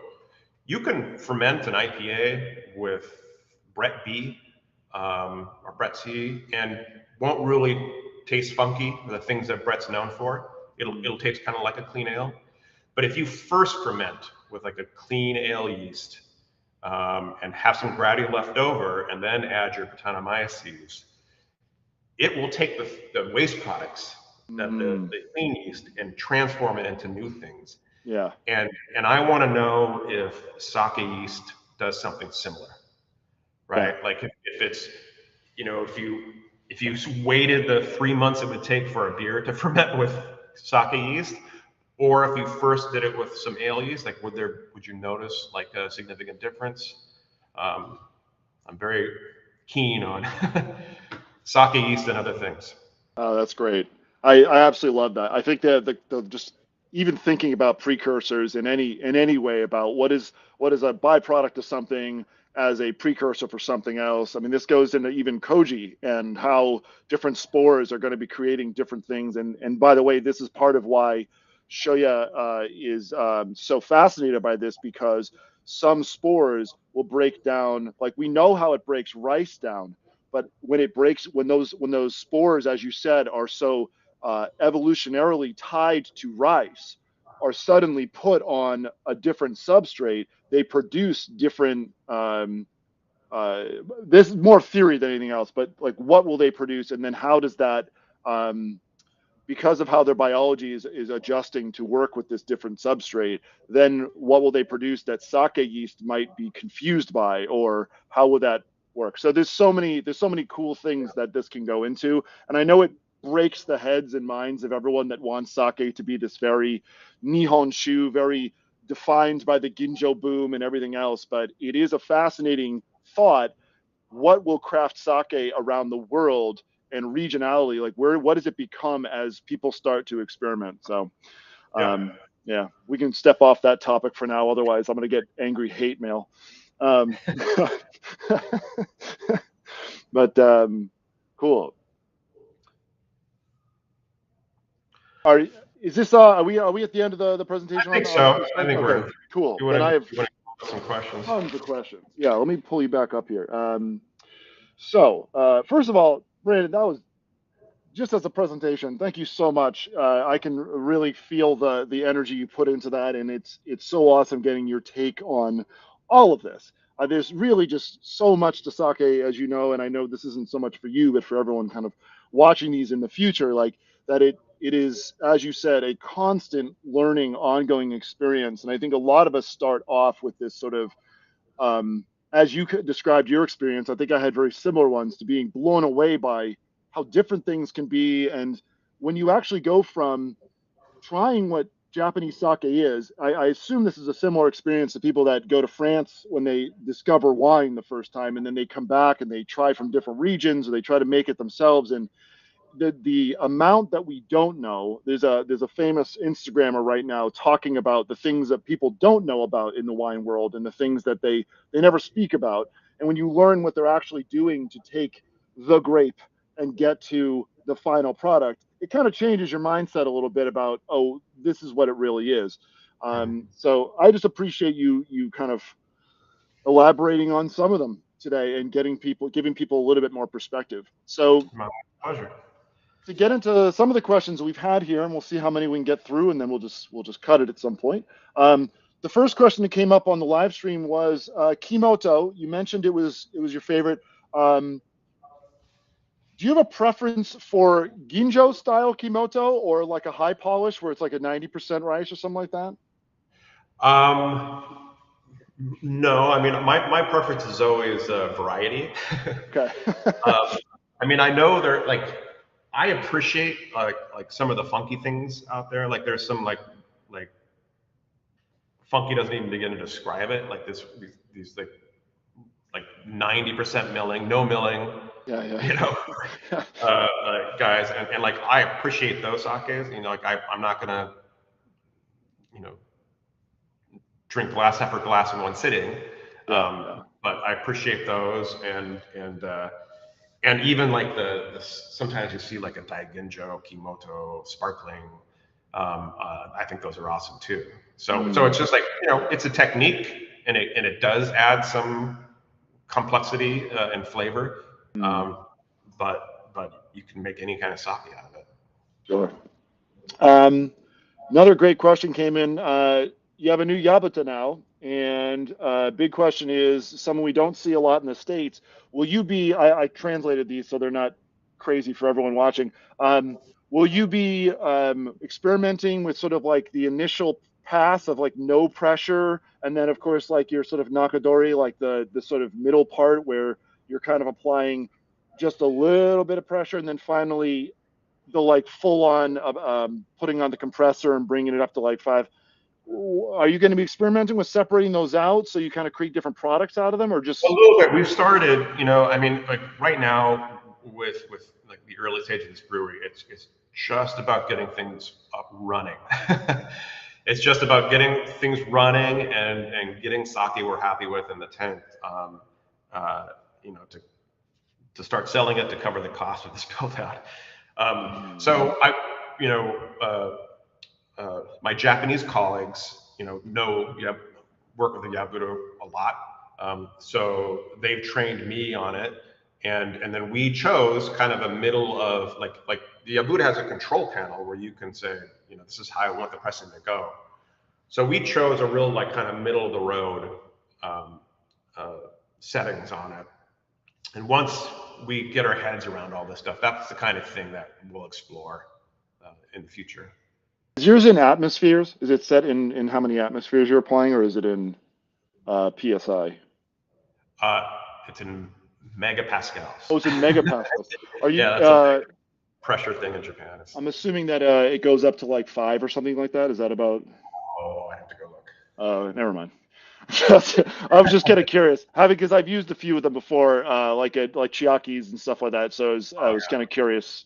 you can ferment an IPA with Brett B or Brett C, and won't really taste funky, the things that Brett's known for. It'll taste kind of like a clean ale. But if you first ferment with like a clean ale yeast and have some gravity left over, and then add your Brettanomyces, it will take the waste products that the clean yeast and transform it into new things. Yeah. And I want to know if sake yeast does something similar, right? Yeah. Like if it's, if you waited the 3 months it would take for a beer to ferment with sake yeast, or if you first did it with some ale yeast, like would you notice like a significant difference? I'm very keen on sake yeast and other things. Oh, that's great. I absolutely love that. I think that the just even thinking about precursors in any way about what is a byproduct of something as a precursor for something else. I mean, this goes into even koji and how different spores are going to be creating different things. And by the way, this is part of why Shoya is so fascinated by this, because some spores will break down, like we know how it breaks rice down, but when those spores, as you said, are so evolutionarily tied to rice, are suddenly put on a different substrate, they produce different. This is more theory than anything else, but like, what will they produce, and then how does that, because of how their biology is adjusting to work with this different substrate, then what will they produce that sake yeast might be confused by, or how will that work? So there's so many cool things that this can go into, and I know it breaks the heads and minds of everyone that wants sake to be this very nihonshu, very defined by the ginjo boom and everything else, but it is a fascinating thought. What will craft sake around the world and regionality? Like, what does it become as people start to experiment? So, Yeah. yeah, we can step off that topic for now. Otherwise, I'm going to get angry hate mail. Um, but cool. Is this are we at the end of the presentation? I think so. I think okay, we're. cool. You want Then I to have some questions? tons of questions. Yeah, let me pull you back up here. First of all, Brandon, that was just as a presentation. Thank you so much. I can really feel the energy you put into that, and it's so awesome getting your take on all of this. There's really just so much to sake, as you know, and I know this isn't so much for you, but for everyone kind of watching these in the future, like that it is, as you said, a constant learning, ongoing experience. And I think a lot of us start off with this sort of as you described your experience, I think I had very similar ones to being blown away by how different things can be. And when you actually go from trying what Japanese sake is, I assume this is a similar experience to people that go to France when they discover wine the first time, and then they come back and they try from different regions or they try to make it themselves. And the amount that we don't know, there's a famous Instagrammer right now talking about the things that people don't know about in the wine world and the things that they never speak about. And when you learn what they're actually doing to take the grape and get to the final product, it kind of changes your mindset a little bit about, oh, this is what it really is. So I just appreciate you kind of elaborating on some of them today and giving people a little bit more perspective. So My pleasure. to get into some of the questions we've had here, and we'll see how many we can get through, and then we'll just cut it at some point. The first question that came up on the live stream was Kimoto. You mentioned it was your favorite. Do you have a preference for ginjo style Kimoto or like a high polish where it's like a 90% rice or something like that? No, I mean my preference is always variety. Okay. I mean, I know there like I appreciate like some of the funky things out there. Like there's some like funky doesn't even begin to describe it. Like these like 90% milling, no milling, Yeah, you know, yeah. guys, and like I appreciate those sakes. You know, like I'm not gonna you know drink glass after glass in one sitting, Yeah. but I appreciate those and even like the sometimes you see like a Daiginjo, Kimoto, sparkling. I think those are awesome too. So it's just like it's a technique, and it does add some complexity and flavor, but you can make any kind of sake out of it. Sure. Another great question came in. You have a new Yabuta now, and big question is someone we don't see a lot in the States. Will you be, I translated these so they're not crazy for everyone watching. Will you be experimenting with sort of like the initial path of like no pressure, and then of course like your sort of nakadori, like the sort of middle part where you're kind of applying just a little bit of pressure, and then finally the like full on putting on the compressor and bringing it up to like 5. Are you going to be experimenting with separating those out so you kind of create different products out of them, or A just little bit. We've started, I mean, like right now with like the early stage of this brewery, it's just about getting things up running. It's just about getting things running and getting sake we're happy with in the tent. You know, to start selling it to cover the cost of this build out. So I, you know, my Japanese colleagues, work with the Yabuto a lot. So they've trained me on it. And then we chose kind of a middle of like the Yabuto has a control panel where you can say, this is how I want the pressing to go. So we chose a real like kind of middle of the road settings on it. And once we get our heads around all this stuff, that's the kind of thing that we'll explore in the future. is yours in atmospheres? Is it set in how many atmospheres you're applying, or is it in PSI? It's in megapascals. Oh, it's in megapascals. Are you? Yeah, that's a big pressure thing in Japan. I'm assuming that it goes up to like 5 or something like that. Is that about? Oh, I have to go look. Never mind. I was just kind of curious, having because I've used a few of them before, like Chiakis and stuff like that. So I Oh was kind of curious.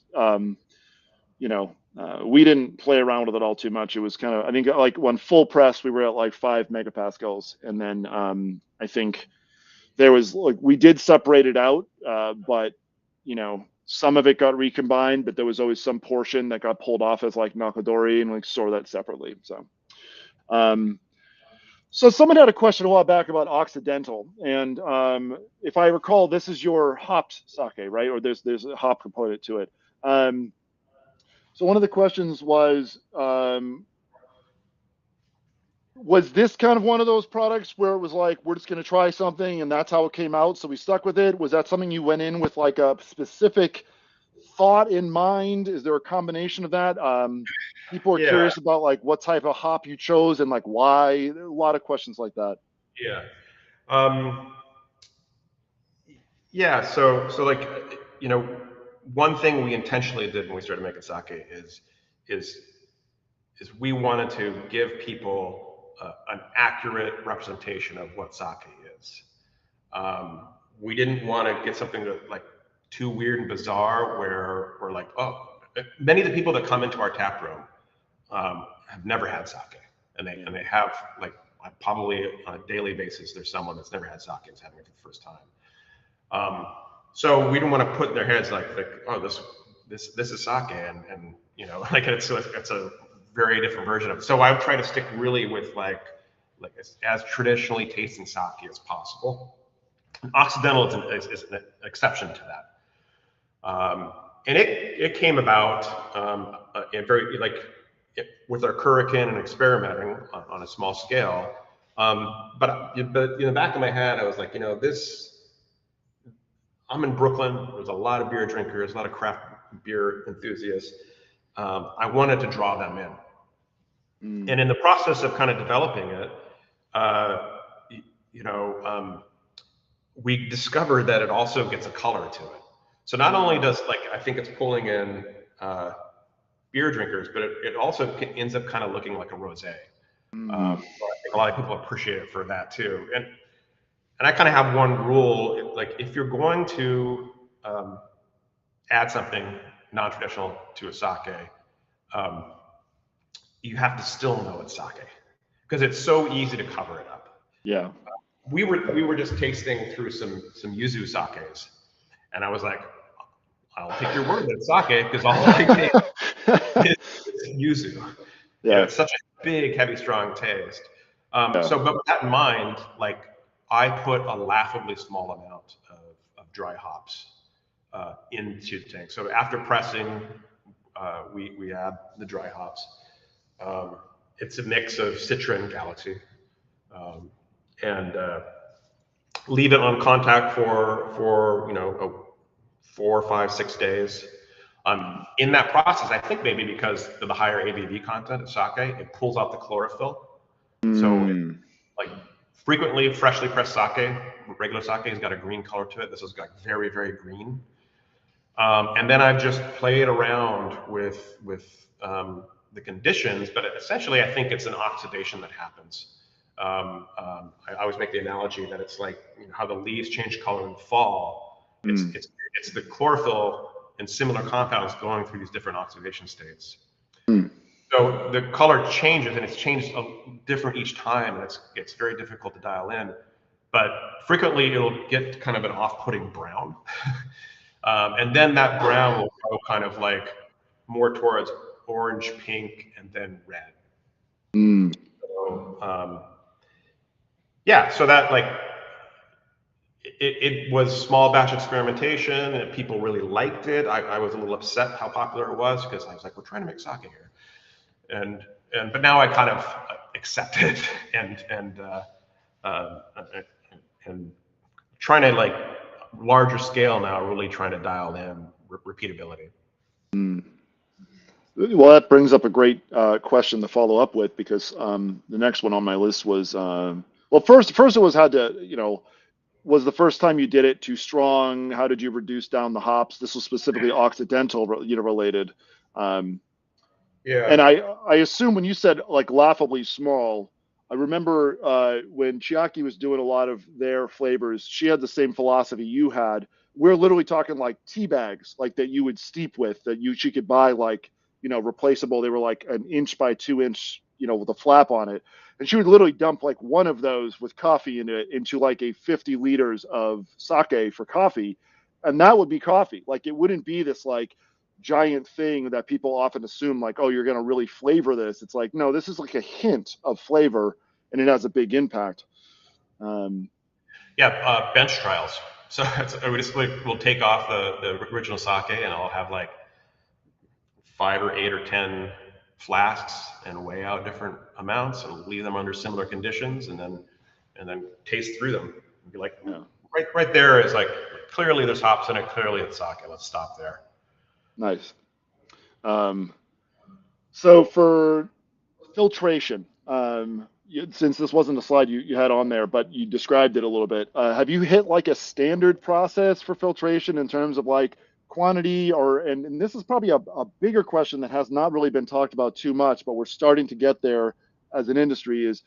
We didn't play around with it all too much. It was kind of, I think, like when full press, we were at like 5 megapascals, and then I think there was like we did separate it out, but some of it got recombined, but there was always some portion that got pulled off as like Nakadori and like store that separately. Um, so someone had a question a while back about Occidental, and if I recall, this is your hopped sake, right? Or there's a hop component to it. Um, so one of the questions was this kind of one of those products where it was like, we're just going to try something and that's how it came out, so we stuck with it? Was that something you went in with like a specific thought in mind? Is there a combination of that? People are yeah, curious about like what type of hop you chose and like why. A lot of questions like that. yeah. Um, yeah, so like you know, one thing we intentionally did when we started making sake is is we wanted to give people an accurate representation of what sake is. We didn't want to get something that like too weird and bizarre where we're like, oh, many of the people that come into our tap room have never had sake, and they have like probably on a daily basis there's someone that's never had sake and is having it for the first time. Um, so we don't want to put in their heads like oh this is sake and like it's a very different version of it. So I would try to stick really with like as traditionally tasting sake as possible. And Occidental is an exception to that. And it came about very with our Kurikan and experimenting on a small scale. But in the back of my head, I was like, this. I'm in Brooklyn. There's a lot of beer drinkers, a lot of craft beer enthusiasts. I wanted to draw them in. And in the process of kind of developing it, uh, we discovered that it also gets a color to it. So not only does I think it's pulling in beer drinkers, but it also ends up kind of looking like a rosé. Mm. So I think a lot of people appreciate it for that too. And I kind of have one rule, like if you're going to add something non-traditional to a sake, um, you have to still know it's sake because it's so easy to cover it up. Yeah. We were just tasting through some yuzu sakes, and I was like, I'll take your word that it's sake because all I taste is yuzu. Yeah. It's such a big, heavy, strong taste. Yeah. But with that in mind, like I put a laughably small amount of dry hops into the tank. So after pressing, we add the dry hops. It's a mix of Citra and Galaxy, and leave it on contact for 4, 5, 6 days. In that process, I think maybe because of the higher ABV content of sake, it pulls out the chlorophyll. So like frequently freshly pressed sake, regular sake has got a green color to it. This has got very, very green. And then I've just played around with the conditions, but essentially I think it's an oxidation that happens. I always make the analogy that it's like how the leaves change color in the fall. It's the chlorophyll and similar compounds going through these different oxidation states. So the color changes, and it's changed different each time, and it's very difficult to dial in. But frequently it'll get kind of an off-putting brown. And then that brown will go kind of like more towards orange, pink, and then red. So, yeah, so that it was small batch experimentation, and people really liked it. I was a little upset how popular it was because I was like, we're trying to make sake here, but now I kind of accept it and trying to larger scale now, really trying to dial in repeatability. Well, that brings up a great question to follow up with, because the next one on my list was well, first it was was the first time you did it too strong? How did you reduce down the hops? This was specifically Occidental related. Yeah. And I assume when you said like laughably small, I remember when Chiaki was doing a lot of their flavors, she had the same philosophy you had. We're literally talking like tea bags, like that you would steep with, that you she could buy like replaceable. They were like an inch by 2 inch, with a flap on it, and she would literally dump like one of those with coffee in it into like a 50 liters of sake for coffee, and that would be coffee. Like it wouldn't be this like giant thing that people often assume like, oh, you're going to really flavor this. It's like, no, this is like a hint of flavor, and it has a big impact. um, Yeah, bench trials. So we'll take off the original sake, and I'll have like 5 or 8 or 10 flasks and weigh out different amounts and leave them under similar conditions, and then taste through them and be like, yeah, right there is like clearly there's hops in it, clearly it's sake. Let's stop there. nice. um, so for filtration, since this wasn't a slide you had on there, but you described it a little bit, have you hit like a standard process for filtration in terms of like quantity, or and this is probably a bigger question that has not really been talked about too much, but we're starting to get there as an industry, is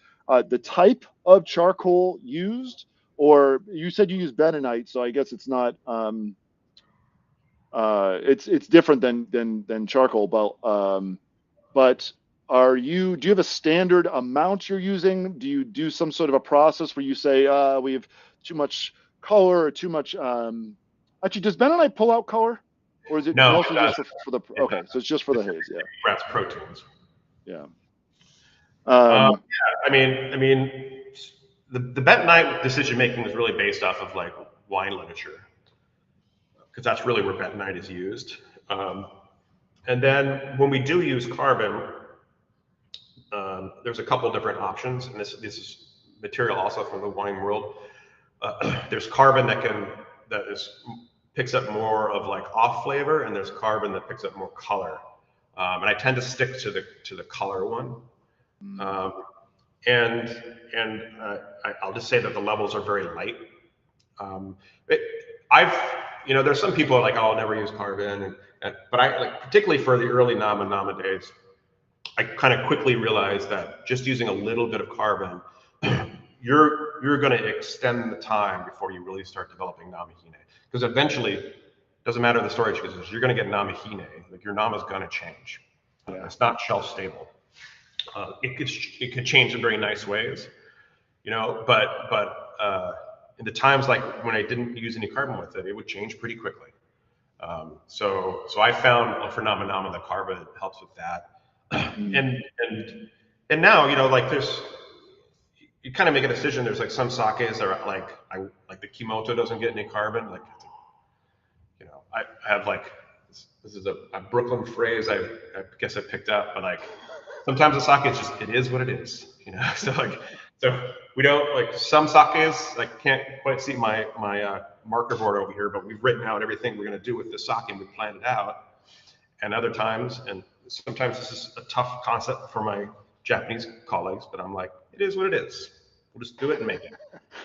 the type of charcoal used, or you said you use bentonite, so I guess it's not it's different than charcoal, but do you have a standard amount you're using? Do you do some sort of a process where you say, we have too much color or too much, actually, does bentonite pull out color? Or is it No, it mostly just doesn't. for the, It okay, doesn't. so it's just for the haze, yeah. Rats proteins. Yeah. Yeah, Um, I mean, the bentonite decision making is really based off of like wine literature, because that's really where bentonite is used. Um, and then when we do use carbon, there's a couple different options, and this is material also from the wine world. There's carbon that picks up more of like off flavor, and there's carbon that picks up more color. And I tend to stick to the color one. Um, and I'll just say that the levels are very light. Um, it, I've there's some people like, oh, I'll never use carbon, but I like, particularly for the early Nama days, I kind of quickly realized that just using a little bit of carbon, you're going to extend the time before you really start developing namahine. Because eventually, doesn't matter the storage conditions, you're going to get namahine. Like your nama is going to change. yeah. It's not shelf stable. It could change in very nice ways, but in the times like when I didn't use any carbon with it, it would change pretty quickly. So I found for nama the carbon helps with that. And now like you kind of make a decision. There's like some sakes that are like the Kimoto doesn't get any carbon. Like I have like this is a Brooklyn phrase I guess I picked up, but like sometimes the sake is just it is what it is. So we don't like some sakes. I can't quite see my marker board over here, but we've written out everything we're going to do with the sake and we planned it out. And other times, and sometimes this is a tough concept for my Japanese colleagues, but I'm like, it is what it is. We'll just do it and make it,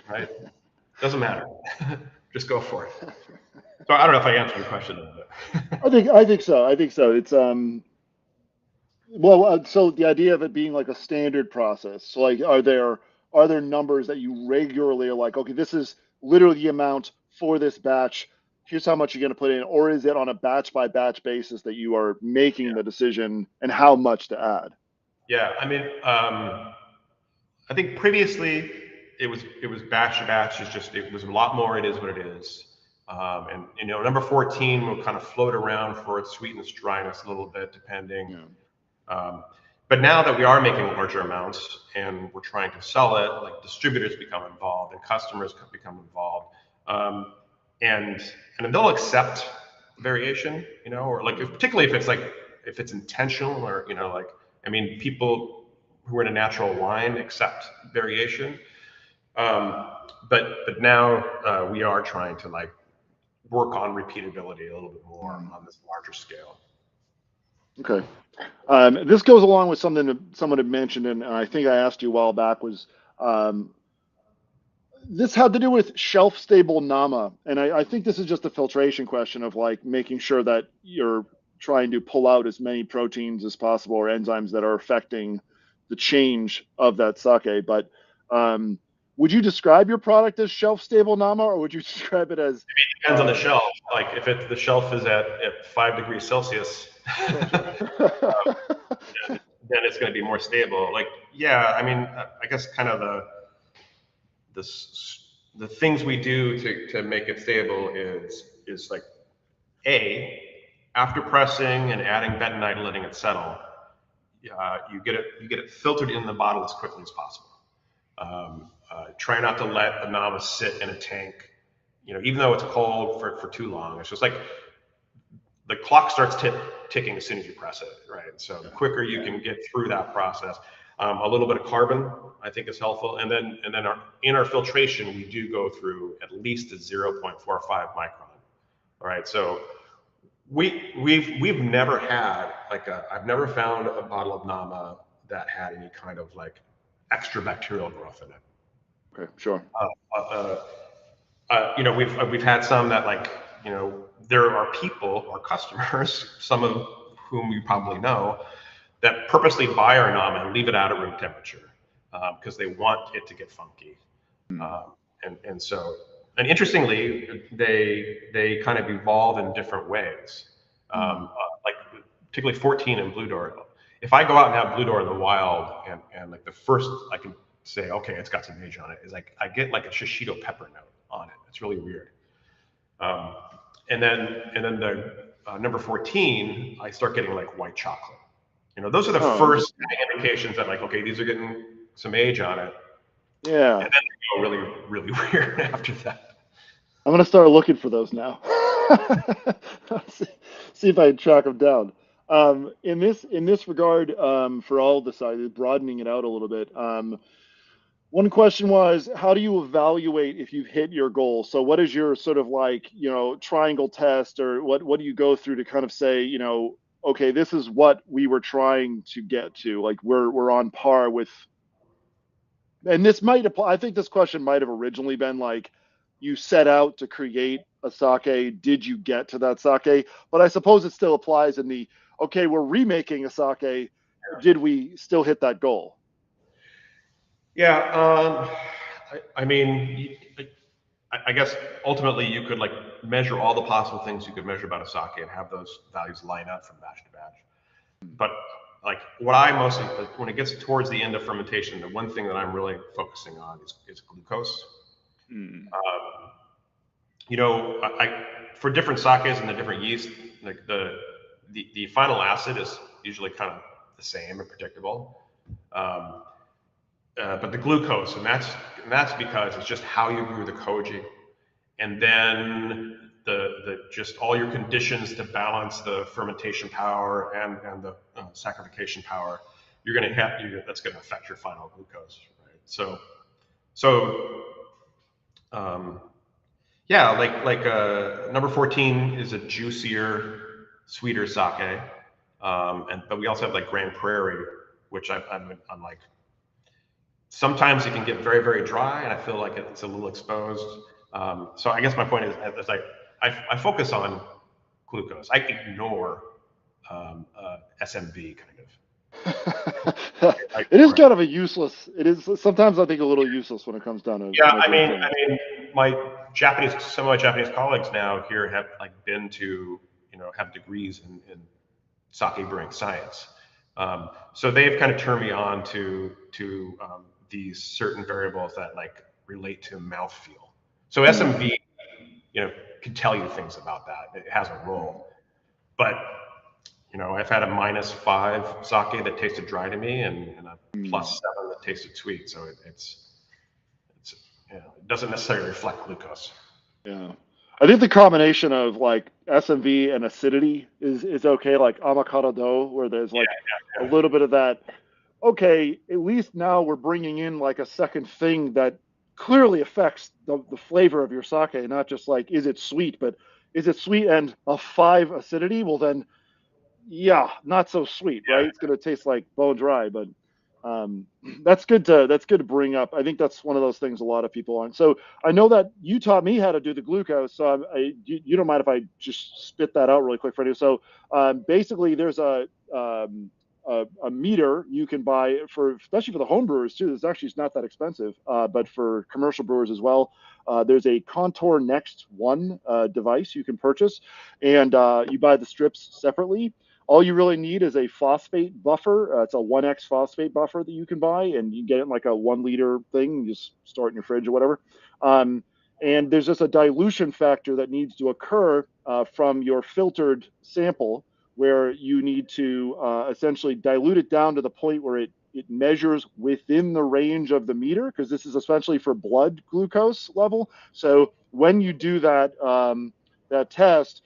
right? Doesn't matter. Just go for it. So I don't know if I answered your question. I think so. I think so. It's well, so the idea of it being like a standard process. So like, are there numbers that you regularly are like, okay, this is literally the amount for this batch. Here's how much you're going to put in, or is it on a batch by batch basis that you are making the decision and how much to add? Yeah, I mean, I think previously it was batch to batch. It was a lot more. It is what it is. And number 14 will kind of float around for its sweetness, dryness a little bit, depending. Yeah. But now that we are making larger amounts and we're trying to sell it, like distributors become involved and customers become involved, and they'll accept variation, or like particularly if it's intentional, or like I mean, people who are in a natural wine accept variation, but now we are trying to like work on repeatability a little bit more on this larger scale. Okay. This goes along with something that someone had mentioned, and I think I asked you a while back, was this had to do with shelf stable nama. And I think this is just a filtration question of like making sure that you're trying to pull out as many proteins as possible or enzymes that are affecting the change of that sake. But would you describe your product as shelf stable Nama, or would you describe it as? Depends on the shelf. Like if the shelf is at 5 degrees Celsius, Sure. then it's going to be more stable. Like, yeah, I mean, I guess kind of the things we do to make it stable is like after pressing and adding bentonite and letting it settle, you get it filtered in the bottle as quickly as possible. Try not to let the Nama sit in a tank, even though it's cold for too long. It's just like the clock starts ticking as soon as you press it, right? So the quicker you can get through that process. A little bit of carbon, I think, is helpful, and then in our filtration, we do go through at least a 0.45 micron. All right, so we've never had I've never found a bottle of Nama that had any kind of like extra bacterial growth in it. Okay, sure. We've had some that there are people or customers, some of whom you probably know, that purposely buy our Nama and leave it out at room temperature because they want it to get funky. And interestingly, they kind of evolve in different ways. Like particularly 14 and Blue Door. If I go out and have Blue Door in the wild and like the first I can say, okay, it's got some age on it, is like I get like a shishito pepper note on it. It's really weird. And then the number 14, I start getting like white chocolate. Those are the first indications that like, okay, these are getting some age on it. Yeah. And then they go really, really weird after that. I'm gonna start looking for those now. See if I can track them down. In this regard, for all the sizes, broadening it out a little bit. One question was, how do you evaluate if you've hit your goal? So what is your sort of like, triangle test, or what do you go through to kind of say, okay, this is what we were trying to get to, like we're on par with. And this might apply, I think this question might have originally been like, you set out to create a sake, did you get to that sake? But I suppose it still applies in the, okay, we're remaking a sake, did we still hit that goal? Yeah, I mean, I guess ultimately you could like measure all the possible things you could measure about a sake and have those values line up from batch to batch. But like what I mostly, when it gets towards the end of fermentation, the one thing that I'm really focusing on is glucose. For different sakes and the different yeast, like the final acid is usually kind of the same and predictable. But the glucose, and that's because it's just how you brew the koji, and then the just all your conditions to balance the fermentation power and the saccharification power. You're going to have that's going to affect your final glucose, right? So yeah, like number 14 is a juicier, sweeter sake, but we also have like Grand Prairie, which I'm like. Sometimes it can get very, very dry, and I feel like it's a little exposed. So I guess my point is like I focus on glucose. I ignore SMV kind of. It is kind of a useless. It is sometimes I think a little useless when it comes down to. Yeah, I mean, some of my Japanese colleagues now here have like been to have degrees in sake brewing science. So they've kind of turned me on to these certain variables that like relate to mouthfeel. So SMV, can tell you things about that. It has a role, but I've had a -5 sake that tasted dry to me, and a +7 that tasted sweet. So it doesn't necessarily reflect glucose. Yeah, I think the combination of like SMV and acidity is okay. Like avocado dough, where there's like a little bit of that. Okay, at least now we're bringing in like a second thing that clearly affects the flavor of your sake, not just like, is it sweet, but is it sweet and a 5 acidity? Well then, yeah, not so sweet, right? It's going to taste like bone dry, but that's good to bring up. I think that's one of those things a lot of people aren't. So I know that you taught me how to do the glucose, so you don't mind if I just spit that out really quick for you. So basically there's a a meter you can buy for, especially for the home brewers too. It's not that expensive, but for commercial brewers as well. There's a Contour Next One device you can purchase, and you buy the strips separately. All you really need is a phosphate buffer. It's a 1x phosphate buffer that you can buy, and you get it in like a 1 liter thing. You just store it in your fridge or whatever. And there's just a dilution factor that needs to occur from your filtered sample, where you need to essentially dilute it down to the point where it measures within the range of the meter, because this is essentially for blood glucose level. So when you do that test,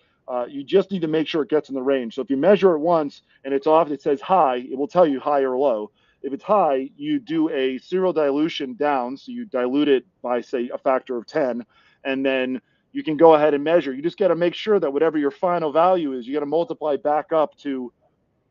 you just need to make sure it gets in the range. So if you measure it once and it's off, it says high, it will tell you high or low. If it's high, you do a serial dilution down. So you dilute it by, say, a factor of 10, and then you can go ahead and measure. You just got to make sure that whatever your final value is, you got to multiply back up to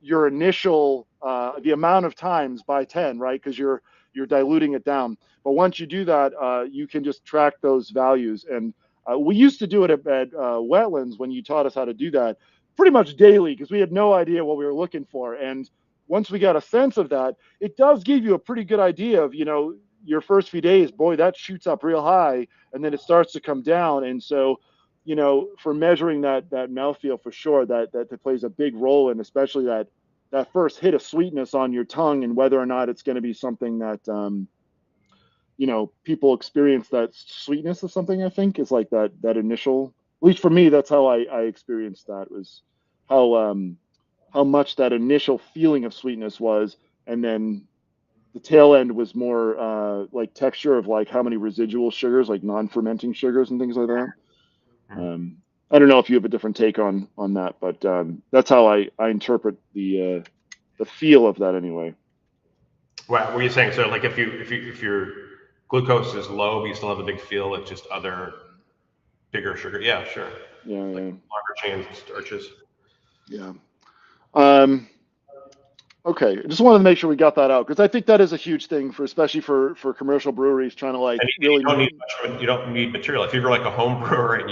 your initial, the amount of times by 10, right? Because you're diluting it down. But once you do that, you can just track those values. And we used to do it at Wetlands when you taught us how to do that pretty much daily, because we had no idea what we were looking for. And once we got a sense of that, it does give you a pretty good idea of, your first few days, boy, that shoots up real high, and then it starts to come down. And so, for measuring that mouthfeel, for sure, that plays a big role in, especially that first hit of sweetness on your tongue, and whether or not it's going to be something that people experience, that sweetness of something. I think is like that initial, at least for me, that's how I experienced that, was how much that initial feeling of sweetness was, and then the tail end was more like texture of like how many residual sugars, like non-fermenting sugars and things like that. I don't know if you have a different take on that, but that's how I interpret the feel of that anyway. What were you saying? So like if your glucose is low, but you still have a big feel, it's just other bigger sugar. Yeah, sure. Yeah, Like yeah, longer chain starches. yeah. Um, okay, I just wanted to make sure we got that out, because I think that is a huge thing for, especially for commercial breweries trying to like And really. you don't need material. If you're like a home brewer and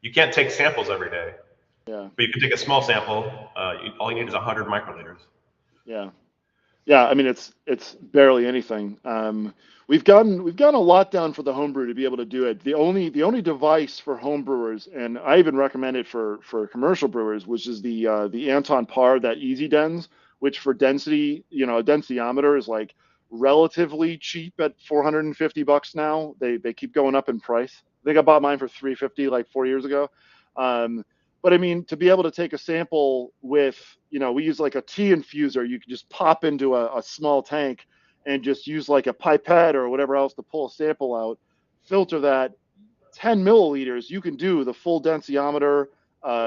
you can't take samples every day, Yeah, but you can take a small sample. All you need is 100 microliters. yeah. Yeah, I mean it's barely anything. We've gotten a lot down for the homebrew to be able to do it. The only device for homebrewers, and I even recommend it for commercial brewers, which is the Anton Par, that Easy Dens, which for density, a densiometer is like relatively cheap at $450 now. They keep going up in price. I think I bought mine for 350 like 4 years ago. Um, but I mean, to be able to take a sample with, we use like a tea infuser. You can just pop into a small tank and just use like a pipette or whatever else to pull a sample out, filter that 10 milliliters. You can do the full densiometer,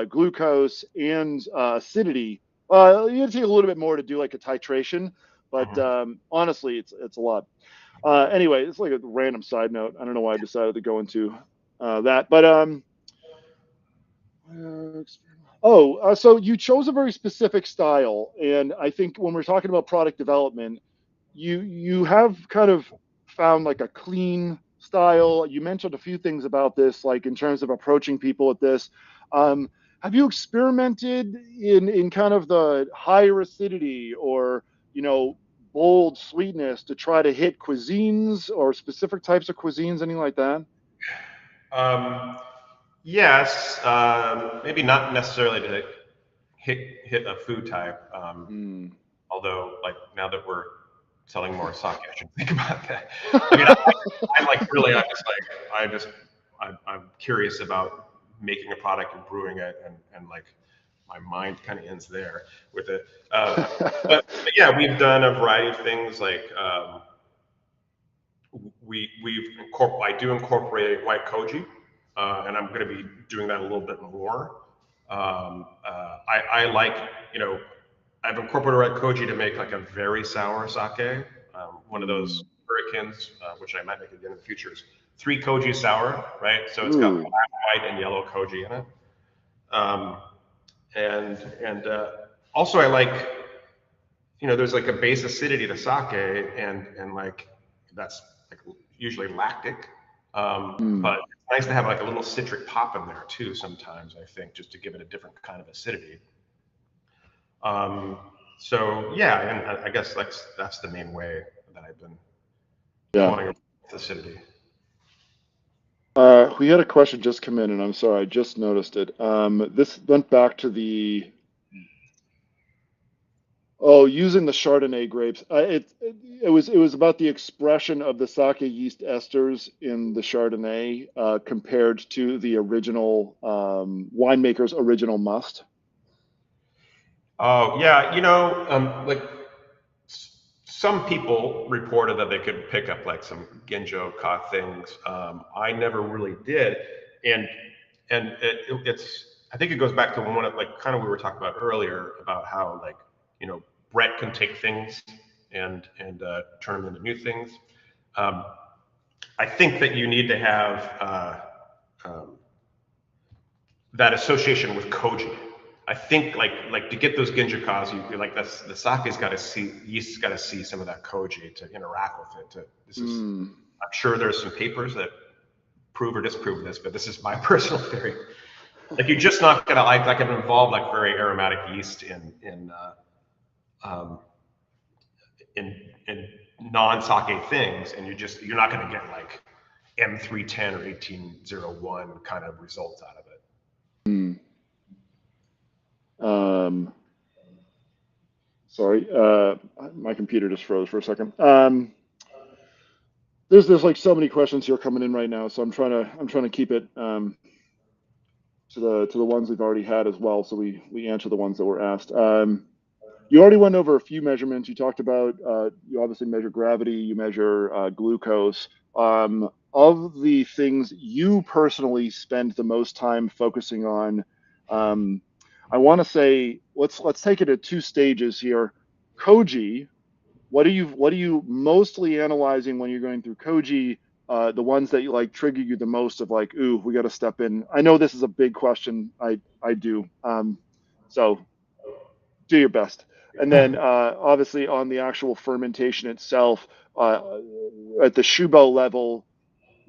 glucose, and acidity. You take a little bit more to do like a titration, but Mhm. honestly, it's a lot. Anyway, it's like a random side note. I don't know why I decided to go into that, but so you chose a very specific style, and I think when we're talking about product development, you have kind of found like a clean style. You mentioned a few things about this, like in terms of approaching people with this. Um, have you experimented in kind of the higher acidity or bold sweetness to try to hit cuisines or specific types of cuisines, anything like that? Um, yes, maybe not necessarily to hit a food type. Mm. Although, like now that we're selling more sake, I should think about that. I mean, I like really, I'm curious about making a product and brewing it, and like my mind kind of ends there with it. But yeah, we've done a variety of things. Like I do incorporate white koji, and I'm going to be doing that a little bit more. I like, you know, I've incorporated white koji to make like a very sour sake. One of those Mm. hurricanes, which I might make again in the future, is three koji sour, right? So it's got Ooh. black, white, and yellow koji in it. Um, and also I like, there's like a base acidity to sake, and like that's like usually lactic. Mm. But it's nice to have like a little citric pop in there too sometimes, I think, just to give it a different kind of acidity. Um, So yeah, and I guess that's the main way that I've been Yeah. going with acidity. We had a question just come in, and I'm sorry, I just noticed it. This went back to the using the Chardonnay grapes. It was about the expression of the sake yeast esters in the Chardonnay compared to the original winemaker's original must. Oh yeah, like some people reported that they could pick up like some ginjo ka things. I never really did, and it's I think it goes back to one of like kind of we were talking about earlier about how like Brett can take things and turn them into new things. Um, I think that you need to have um, that association with koji. I think like to get those ginjukas, you like that's the sake's got to see yeast's got to see some of that koji to interact with it. This is Mm, I'm sure there's some papers that prove or disprove this, but this is my personal theory. Like you're just not gonna like involve like very aromatic yeast um, in non-sake things, and you're not gonna get like M310 or 1801 kind of results out of it. mm. Um, sorry, my computer just froze for a second. There's like so many questions here coming in right now, so I'm trying to keep it to the ones we've already had as well, so we answer the ones that were asked. You already went over a few measurements. You talked about you obviously measure gravity, you measure glucose. Of the things you personally spend the most time focusing on, um, I want to say let's take it at two stages here. Koji, what are you mostly analyzing when you're going through Koji? The ones that you like trigger you the most of like, ooh, we got to step in. I know this is a big question. I do. So do your best. And then obviously on the actual fermentation itself, at the Shubo level,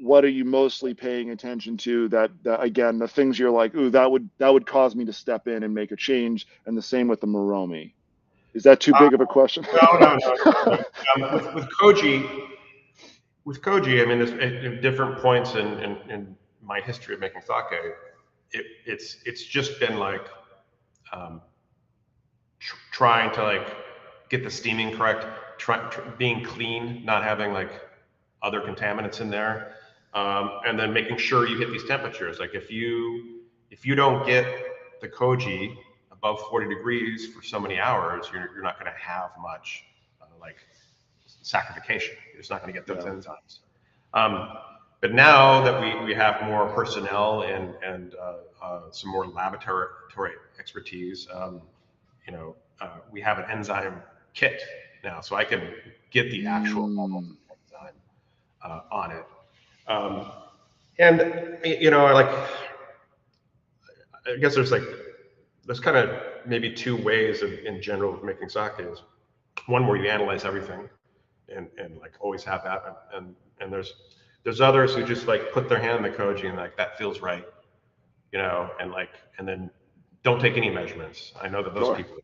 what are you mostly paying attention to? That again, the things you're like, ooh, that would cause me to step in and make a change. And the same with the Moromi. Is that too big of a question? No. With koji, I mean, at different points in my history of making sake, it's just been like um, trying to like get the steaming correct, being clean, not having like other contaminants in there, and then making sure you hit these temperatures. Like if you don't get the koji above 40 degrees for so many hours, you're not going to have much like saccharification. You're just not going to get those Yeah. enzymes. Um, but now that we have more personnel and some more laboratory expertise, we have an enzyme kit now, so I can get the actual level Mm, of enzyme on it. Um, and like I guess there's kind of maybe two ways in general of making sake. Is one where you analyze everything and like always have that, and there's others who just like put their hand in the koji and like that feels right, and then don't take any measurements. I know that those sure. people.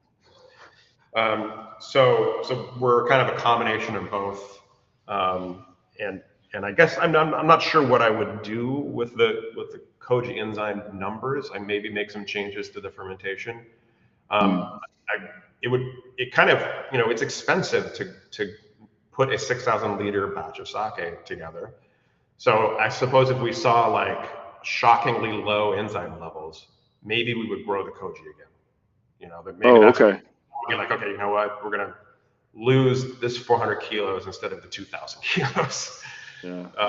So we're kind of a combination of both, and I guess I'm not sure what I would do with the koji enzyme numbers. I maybe make some changes to the fermentation. Mm. I, it kind of it's expensive to put a 6,000 liter batch of sake together. So I suppose if we saw like shockingly low enzyme levels, maybe we would grow the koji again. But maybe Oh, that's what okay. be like. Okay, you know what? We're gonna lose this 400 kilos instead of the 2,000 kilos. Yeah. Uh,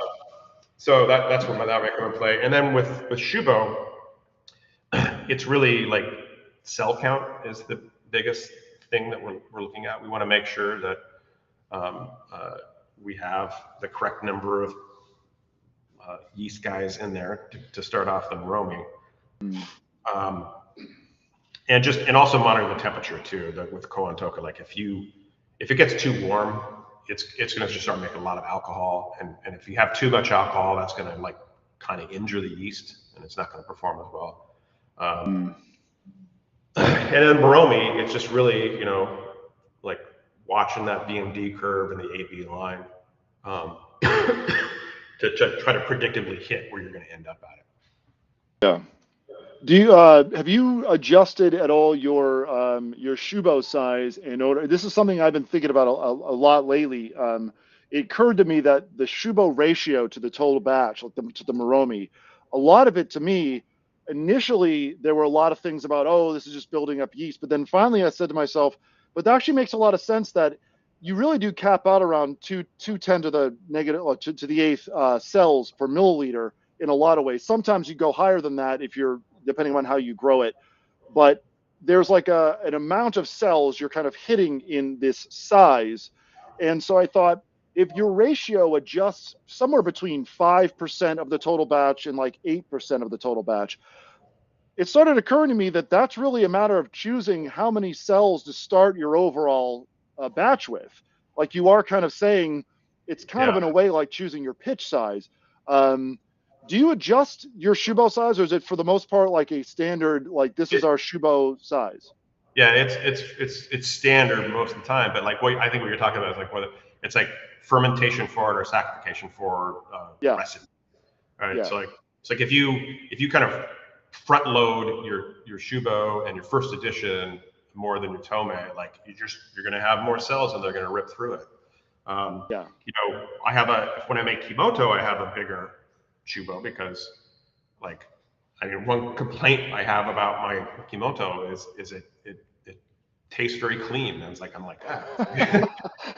so that's where that might come into play. And then with Shubo, it's really like cell count is the biggest thing that we're looking at. We want to make sure that um, uh, we have the correct number of yeast guys in there to start off the Moromi. Mm. Um, and also monitor the temperature too. With koa toka, like if it gets too warm, it's going to just start making a lot of alcohol, and if you have too much alcohol, that's going to like kind of injure the yeast, and it's not going to perform as well. Mm. And then Moromi, it's just really watching that BMD curve and the AB line to try to predictably hit where you're going to end up at it. Yeah. Do you have you adjusted at all your shubo size in order? This is something I've been thinking about a lot lately. It occurred to me that the shubo ratio to the total batch, like to the Moromi, a lot of it to me, initially there were a lot of things about, oh, this is just building up yeast, but then finally I said to myself, but that actually makes a lot of sense that you really do cap out around 210 to the negative to the eighth cells per milliliter in a lot of ways. Sometimes you go higher than that if you're depending on how you grow it, but there's like an amount of cells you're kind of hitting in this size. And so I thought if your ratio adjusts somewhere between 5% of the total batch and like 8% of the total batch, it started occurring to me that that's really a matter of choosing how many cells to start your overall batch with. Like you are kind of saying, it's kind of in a way like choosing your pitch size. Do you adjust your shubo size, or is it for the most part like a standard, like this is our shubo size? Yeah, it's standard most of the time, but like I think what you're talking about is like whether it's like fermentation forward or saccharification for recipe, right? Yeah. So like it's like if you kind of front load your shubo and your first edition more than your tomei, like you're going to have more cells and they're going to rip through it. Yeah. You know, when I make kimoto, I have a bigger shubo because, like, I mean, one complaint I have about my kimoto is it tastes very clean. And it's like I'm like, you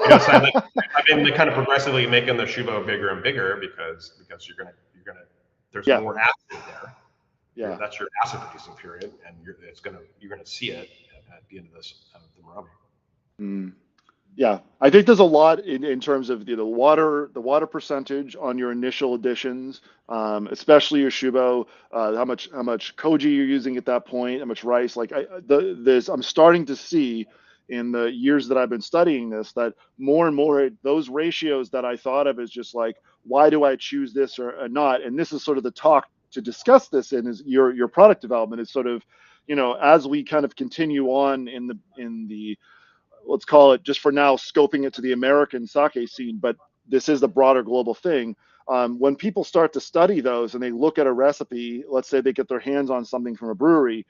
know, so I've been kind of progressively making the shubo bigger and bigger because you're gonna there's more acid there. Yeah. That's your acid producing period, and you're gonna see it at the end of the Moromi. Mm. Yeah, I think there's a lot in terms of the water percentage on your initial additions, especially your shubo, how much koji you're using at that point, how much rice. Like I'm starting to see in the years that I've been studying this that more and more those ratios that I thought of as just like why do I choose this or not, and this is sort of the talk to discuss this in is your product development is sort of, you know, as we kind of continue on in the let's call it just for now, scoping it to the American sake scene, but this is the broader global thing. When people start to study those and they look at a recipe, let's say they get their hands on something from a brewery,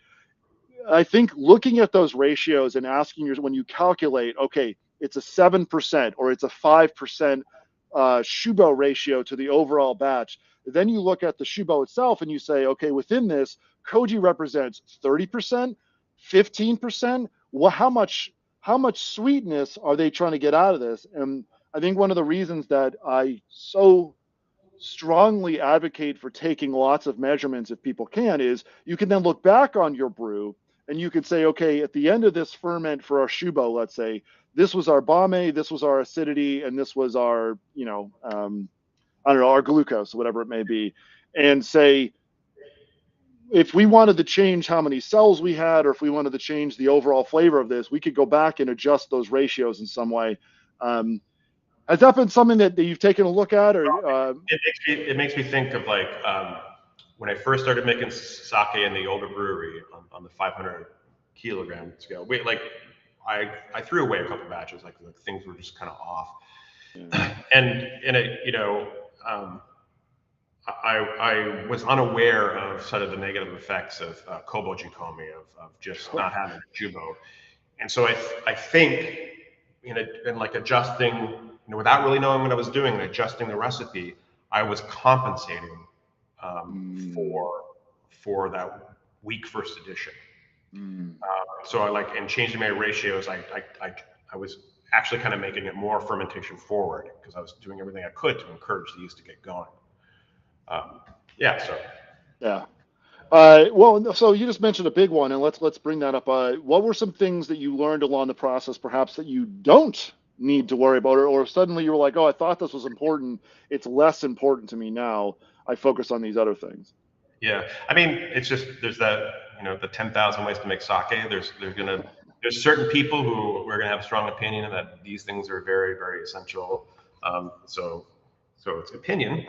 I think looking at those ratios and asking when you calculate, okay, it's a 7% or it's a 5% shubo ratio to the overall batch. Then you look at the shubo itself and you say, okay, within this, koji represents 30%, 15%. Well, how much sweetness are they trying to get out of this? And I think one of the reasons that I so strongly advocate for taking lots of measurements if people can is you can then look back on your brew and you could say, okay, at the end of this ferment for our shubo, let's say, this was our bame, this was our acidity, and this was our, you know, I don't know, our glucose, whatever it may be, and say, if we wanted to change how many cells we had, or if we wanted to change the overall flavor of this, we could go back and adjust those ratios in some way. Has that been something that you've taken a look at, or it makes me think of like when I first started making sake in the older brewery on the 500 kilogram scale. I threw away a couple batches, like things were just kind of off, and it, you know, I was unaware of sort of the negative effects of kobo jikomi, of just not having a jubo, and so I think in like adjusting, you know, without really knowing what I was doing and adjusting the recipe, I was compensating for that weak first edition. So I like in changing my ratios, I was actually kind of making it more fermentation forward because I was doing everything I could to encourage the yeast to get going. Well, so you just mentioned a big one, and let's bring that up. What were some things that you learned along the process, perhaps that you don't need to worry about, or suddenly you were like, oh, I thought this was important. It's less important to me now. I focus on these other things. Yeah, I mean, it's just there's that, you know, the 10,000 ways to make sake. There's certain people who are gonna have a strong opinion and that these things are very, very essential. So it's opinion.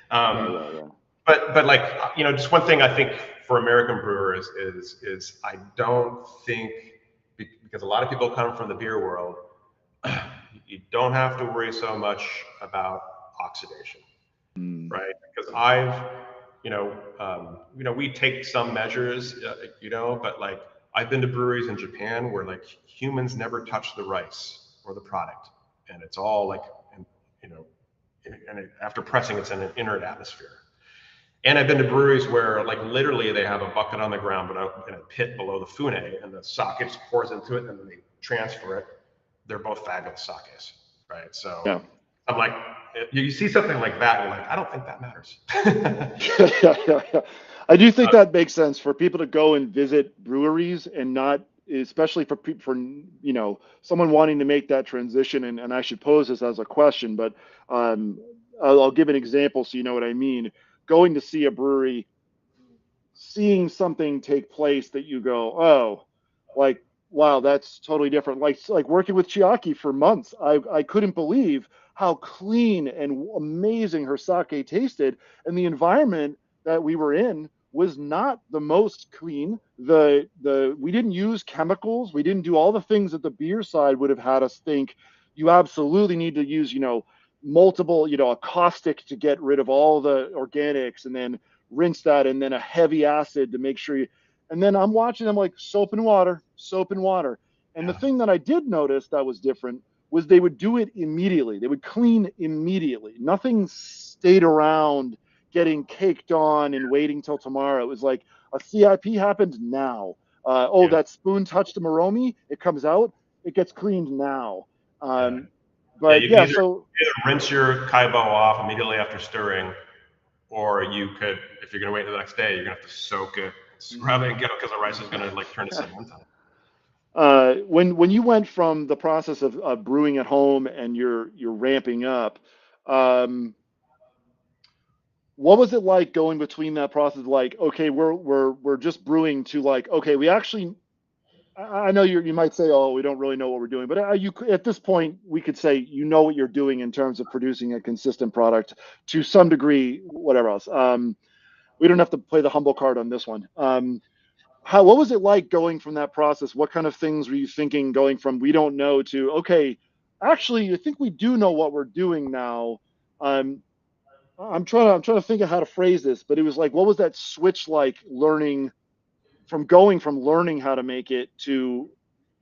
But like, you know, just one thing I think for American brewers is I don't think, because a lot of people come from the beer world, you don't have to worry so much about oxidation, Mm. right? Because we take some measures, but like I've been to breweries in Japan where like humans never touch the rice or the product, and it's all like, you know, after pressing, it's in an inert atmosphere. And I've been to breweries where like literally they have a bucket on the ground, but out in a pit below the fune, and the sake just pours into it, and then they transfer it. They're both fabulous sakes, right? So Yeah. I'm like, you see something like that, you're like, I don't think that matters. Yeah. I do think that makes sense for people to go and visit breweries and not, especially for people, for someone wanting to make that transition. And I should pose this as a question, but um, I'll give an example so you know what I mean. Going to see a brewery, seeing something take place that you go, oh, like, wow, that's totally different. Like working with Chiaki for months, I couldn't believe how clean and amazing her sake tasted, and the environment that we were in was not the most clean. The we didn't use chemicals, we didn't do all the things that the beer side would have had us think you absolutely need to use, multiple, a caustic to get rid of all the organics, and then rinse that, and then a heavy acid to make sure you. And then I'm watching them like soap and water, soap and water. And the Yeah. thing that I did notice that was different was they would do it immediately. They would clean immediately. Nothing stayed around getting caked on and waiting till tomorrow. It was like a CIP happened now. Oh, Yeah. that spoon touched the Moromi. It comes out. It gets cleaned now. Yeah. Yeah, But you can yeah, either, so rinse your kaibo off immediately after stirring, or you could, if you're gonna wait the next day, you're gonna have to soak it, scrub it, because the rice is gonna like turn to sedimentine. when you went from the process of brewing at home and you're ramping up, um, what was it like going between that process? Like, okay, we're just brewing to like, okay, we actually. I know you might say, oh, we don't really know what we're doing, but you at this point we could say you know what you're doing in terms of producing a consistent product to some degree, whatever else. We don't have to play the humble card on this one. What was it like going from that process? What kind of things were you thinking going from we don't know to okay, actually I think we do know what we're doing now. Um, I'm trying to think of how to phrase this, but it was like what was that switch like learning from going from learning how to make it to,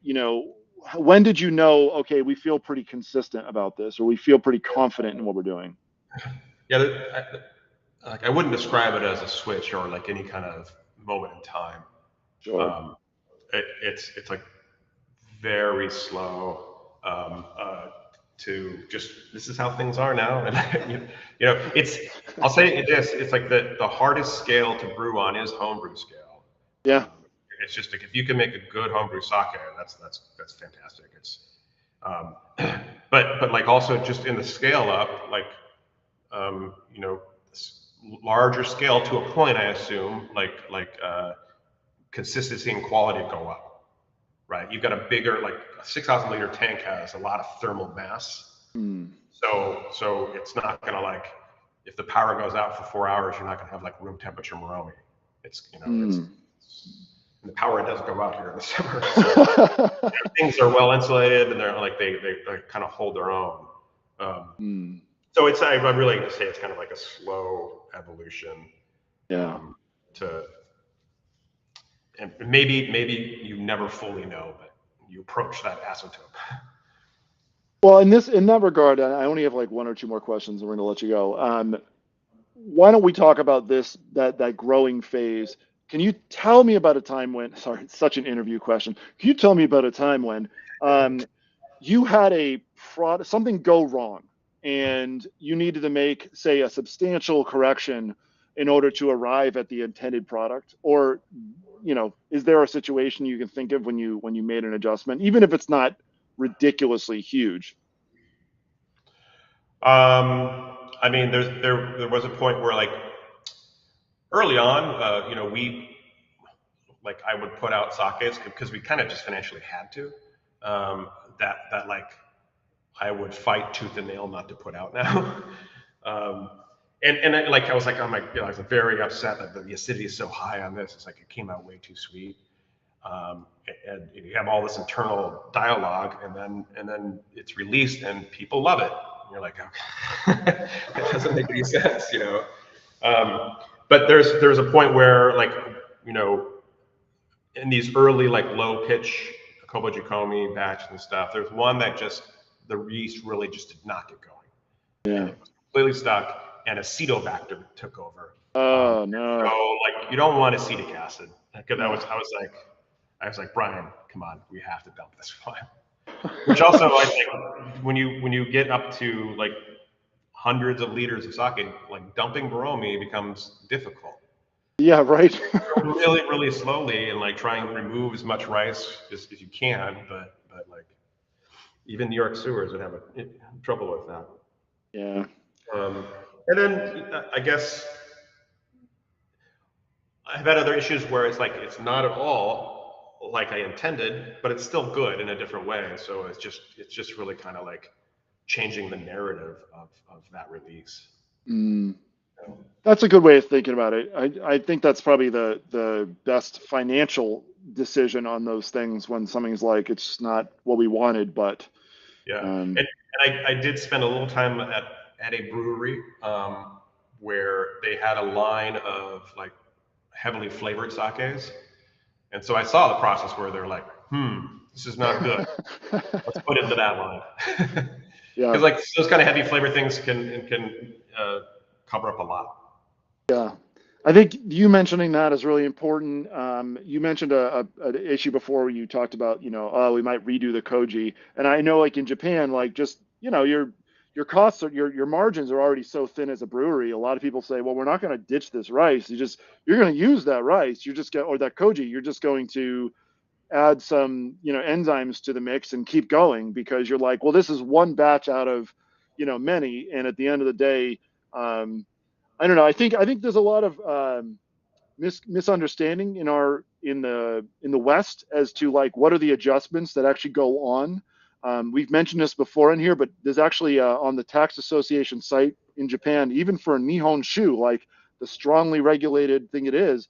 you know, when did you know okay, we feel pretty consistent about this or we feel pretty confident in what we're doing? Yeah, like I wouldn't describe it as a switch or like any kind of moment in time. Sure. Um, it's like very slow, to just this is how things are now, and it's I'll say this, it's like the hardest scale to brew on is homebrew scale. Yeah. It's just like if you can make a good homebrew sake, that's fantastic. It's um, but like also just in the scale up, like um, you know larger scale to a point, I assume consistency and quality go up, right? You've got a bigger, like a 6,000 liter tank has a lot of thermal mass. Mm. So it's not going to like, if the power goes out for 4 hours, you're not going to have like room temperature Moromi. Mm. And the power does go out here in the summer. So things are well insulated and they're like, they kind of hold their own. Um, Mm. so I'm really going to say it's kind of like a slow evolution, Yeah. um, to, and maybe you never fully know, but you approach that asymptote. Well, in that regard, I only have like one or two more questions, and we're going to let you go. Why don't we talk about that growing phase? Can you tell me about a time when? Sorry, it's such an interview question. Can you tell me about a time when um, you had something go wrong, and you needed to make, say, a substantial correction in order to arrive at the intended product? Or, is there a situation you can think of when you made an adjustment, even if it's not ridiculously huge? I mean, there was a point where like early on, we like I would put out sakes because we kind of just financially had to. Um, that like I would fight tooth and nail not to put out now. um, and like I was like, oh my, I was very upset that the acidity is so high on this. It's like it came out way too sweet. and you have all this internal dialogue, and then it's released, and people love it. And you're like, okay, that doesn't make any sense, you know. But there's a point where, like, you know, in these early, like, low pitch Kobo batches and stuff, there's one that just the yeast really just did not get going, and Yeah. it was completely stuck, and acetobacter took over. Oh no. So, like, you don't want acetic acid, because Yeah. I was like, Brian, come on, we have to dump this one. Which also, I think, when you get up to like hundreds of liters of sake, like, dumping baromi becomes difficult. Yeah, right. Really, really slowly, and like try and remove as much rice as you can, but like even New York sewers would have trouble with that. Yeah. And then I guess I've had other issues where it's like it's not at all like I intended, but it's still good in a different way. So it's just really kind of like changing the narrative of that release. Mm. That's a good way of thinking about it. I think that's probably the best financial decision on those things when something's like it's not what we wanted, but Yeah, um, and I did spend a little time at a brewery where they had a line of like heavily flavored sakes, and so I saw the process where they're like, this is not good. Let's put it into that line. yeah. Because like those kind of heavy flavor things can cover up a lot. Yeah, I think you mentioning that is really important. You mentioned an issue before where you talked about, oh, we might redo the koji, and I know like in Japan, like just your costs are your margins are already so thin as a brewery. A lot of people say, well, we're not going to ditch this rice. You're going to use that rice. You're just or that koji. You're just going to add some enzymes to the mix and keep going because you're like, well, this is one batch out of many, and at the end of the day. I don't know. I think there's a lot of misunderstanding in the West as to like what are the adjustments that actually go on. We've mentioned this before in here, but there's actually on the tax association site in Japan, even for Nihon Shu, like the strongly regulated thing it is,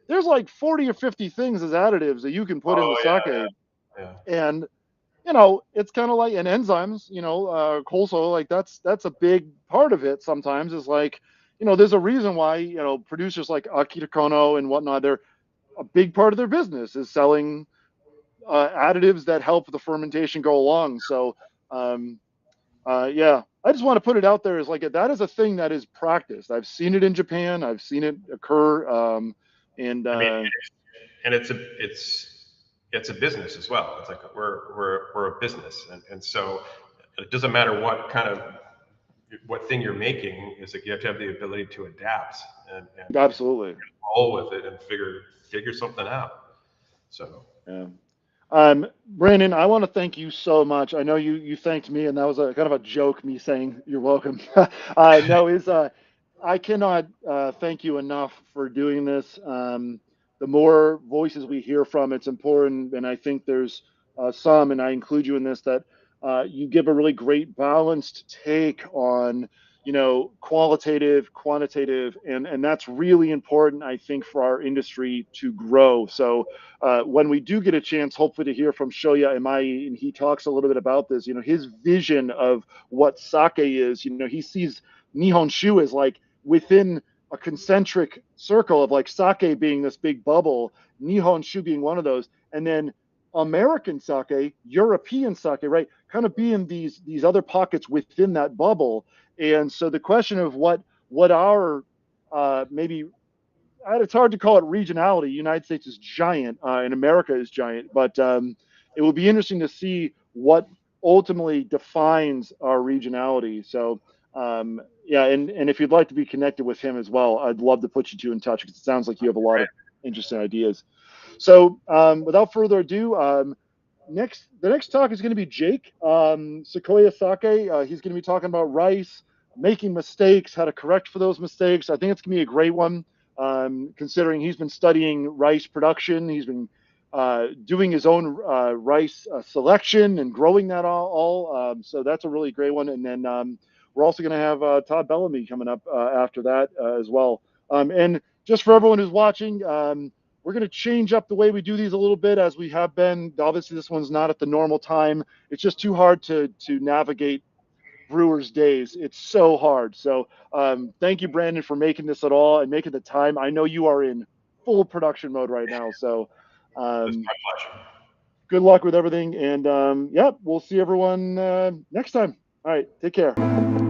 there's like 40 or 50 things as additives that you can put in the Oh sake, yeah. and it's kind of like and enzymes, also like that's a big part of it. Sometimes is like, there's a reason why producers like Akita Kono and whatnot, they're a big part of their business is selling additives that help the fermentation go along. So yeah, I just want to put it out there as like that is a thing that is practiced. I've seen it in Japan. I've seen it occur, and I mean, and it's a business as well. It's like we're a business, and so it doesn't matter what thing you're making. Is like you have to have the ability to adapt and absolutely. roll with it and figure something out. So Yeah. Brandon, I want to thank you so much. I know you thanked me, and that was a kind of a joke, me saying you're welcome. No, I cannot thank you enough for doing this. The more voices we hear from, it's important, and I think there's some, and I include you in this, that you give a really great balanced take on qualitative, quantitative, and that's really important, I think, for our industry to grow. So when we do get a chance, hopefully, to hear from Shoya Imai, and he talks a little bit about this, his vision of what sake is, he sees Nihon Shu as like within a concentric circle of like sake being this big bubble, Nihon Shu being one of those, and then American sake, European sake, right, kind of being these other pockets within that bubble. And so the question of what our maybe it's hard to call it regionality. The United States is giant, and America is giant, but it will be interesting to see what ultimately defines our regionality. So, yeah, and if you'd like to be connected with him as well, I'd love to put you two in touch because it sounds like you have a lot of interesting ideas. So, without further ado, the next talk is going to be Jake Sequoia Sake. He's going to be talking about rice, making mistakes, how to correct for those mistakes. I think it's going to be a great one, considering he's been studying rice production. He's been doing his own rice selection and growing that all. So that's a really great one. And then we're also going to have Todd Bellamy coming up after that as well. And just for everyone who's watching, we're going to change up the way we do these a little bit as we have been. Obviously, this one's not at the normal time. It's just too hard to navigate Brewers days. It's so hard. So thank you, Brandon, for making this at all and making the time. I know you are in full production mode right now. So It's um, my pleasure. good luck with everything. And yeah, we'll see everyone next time. All right. Take care.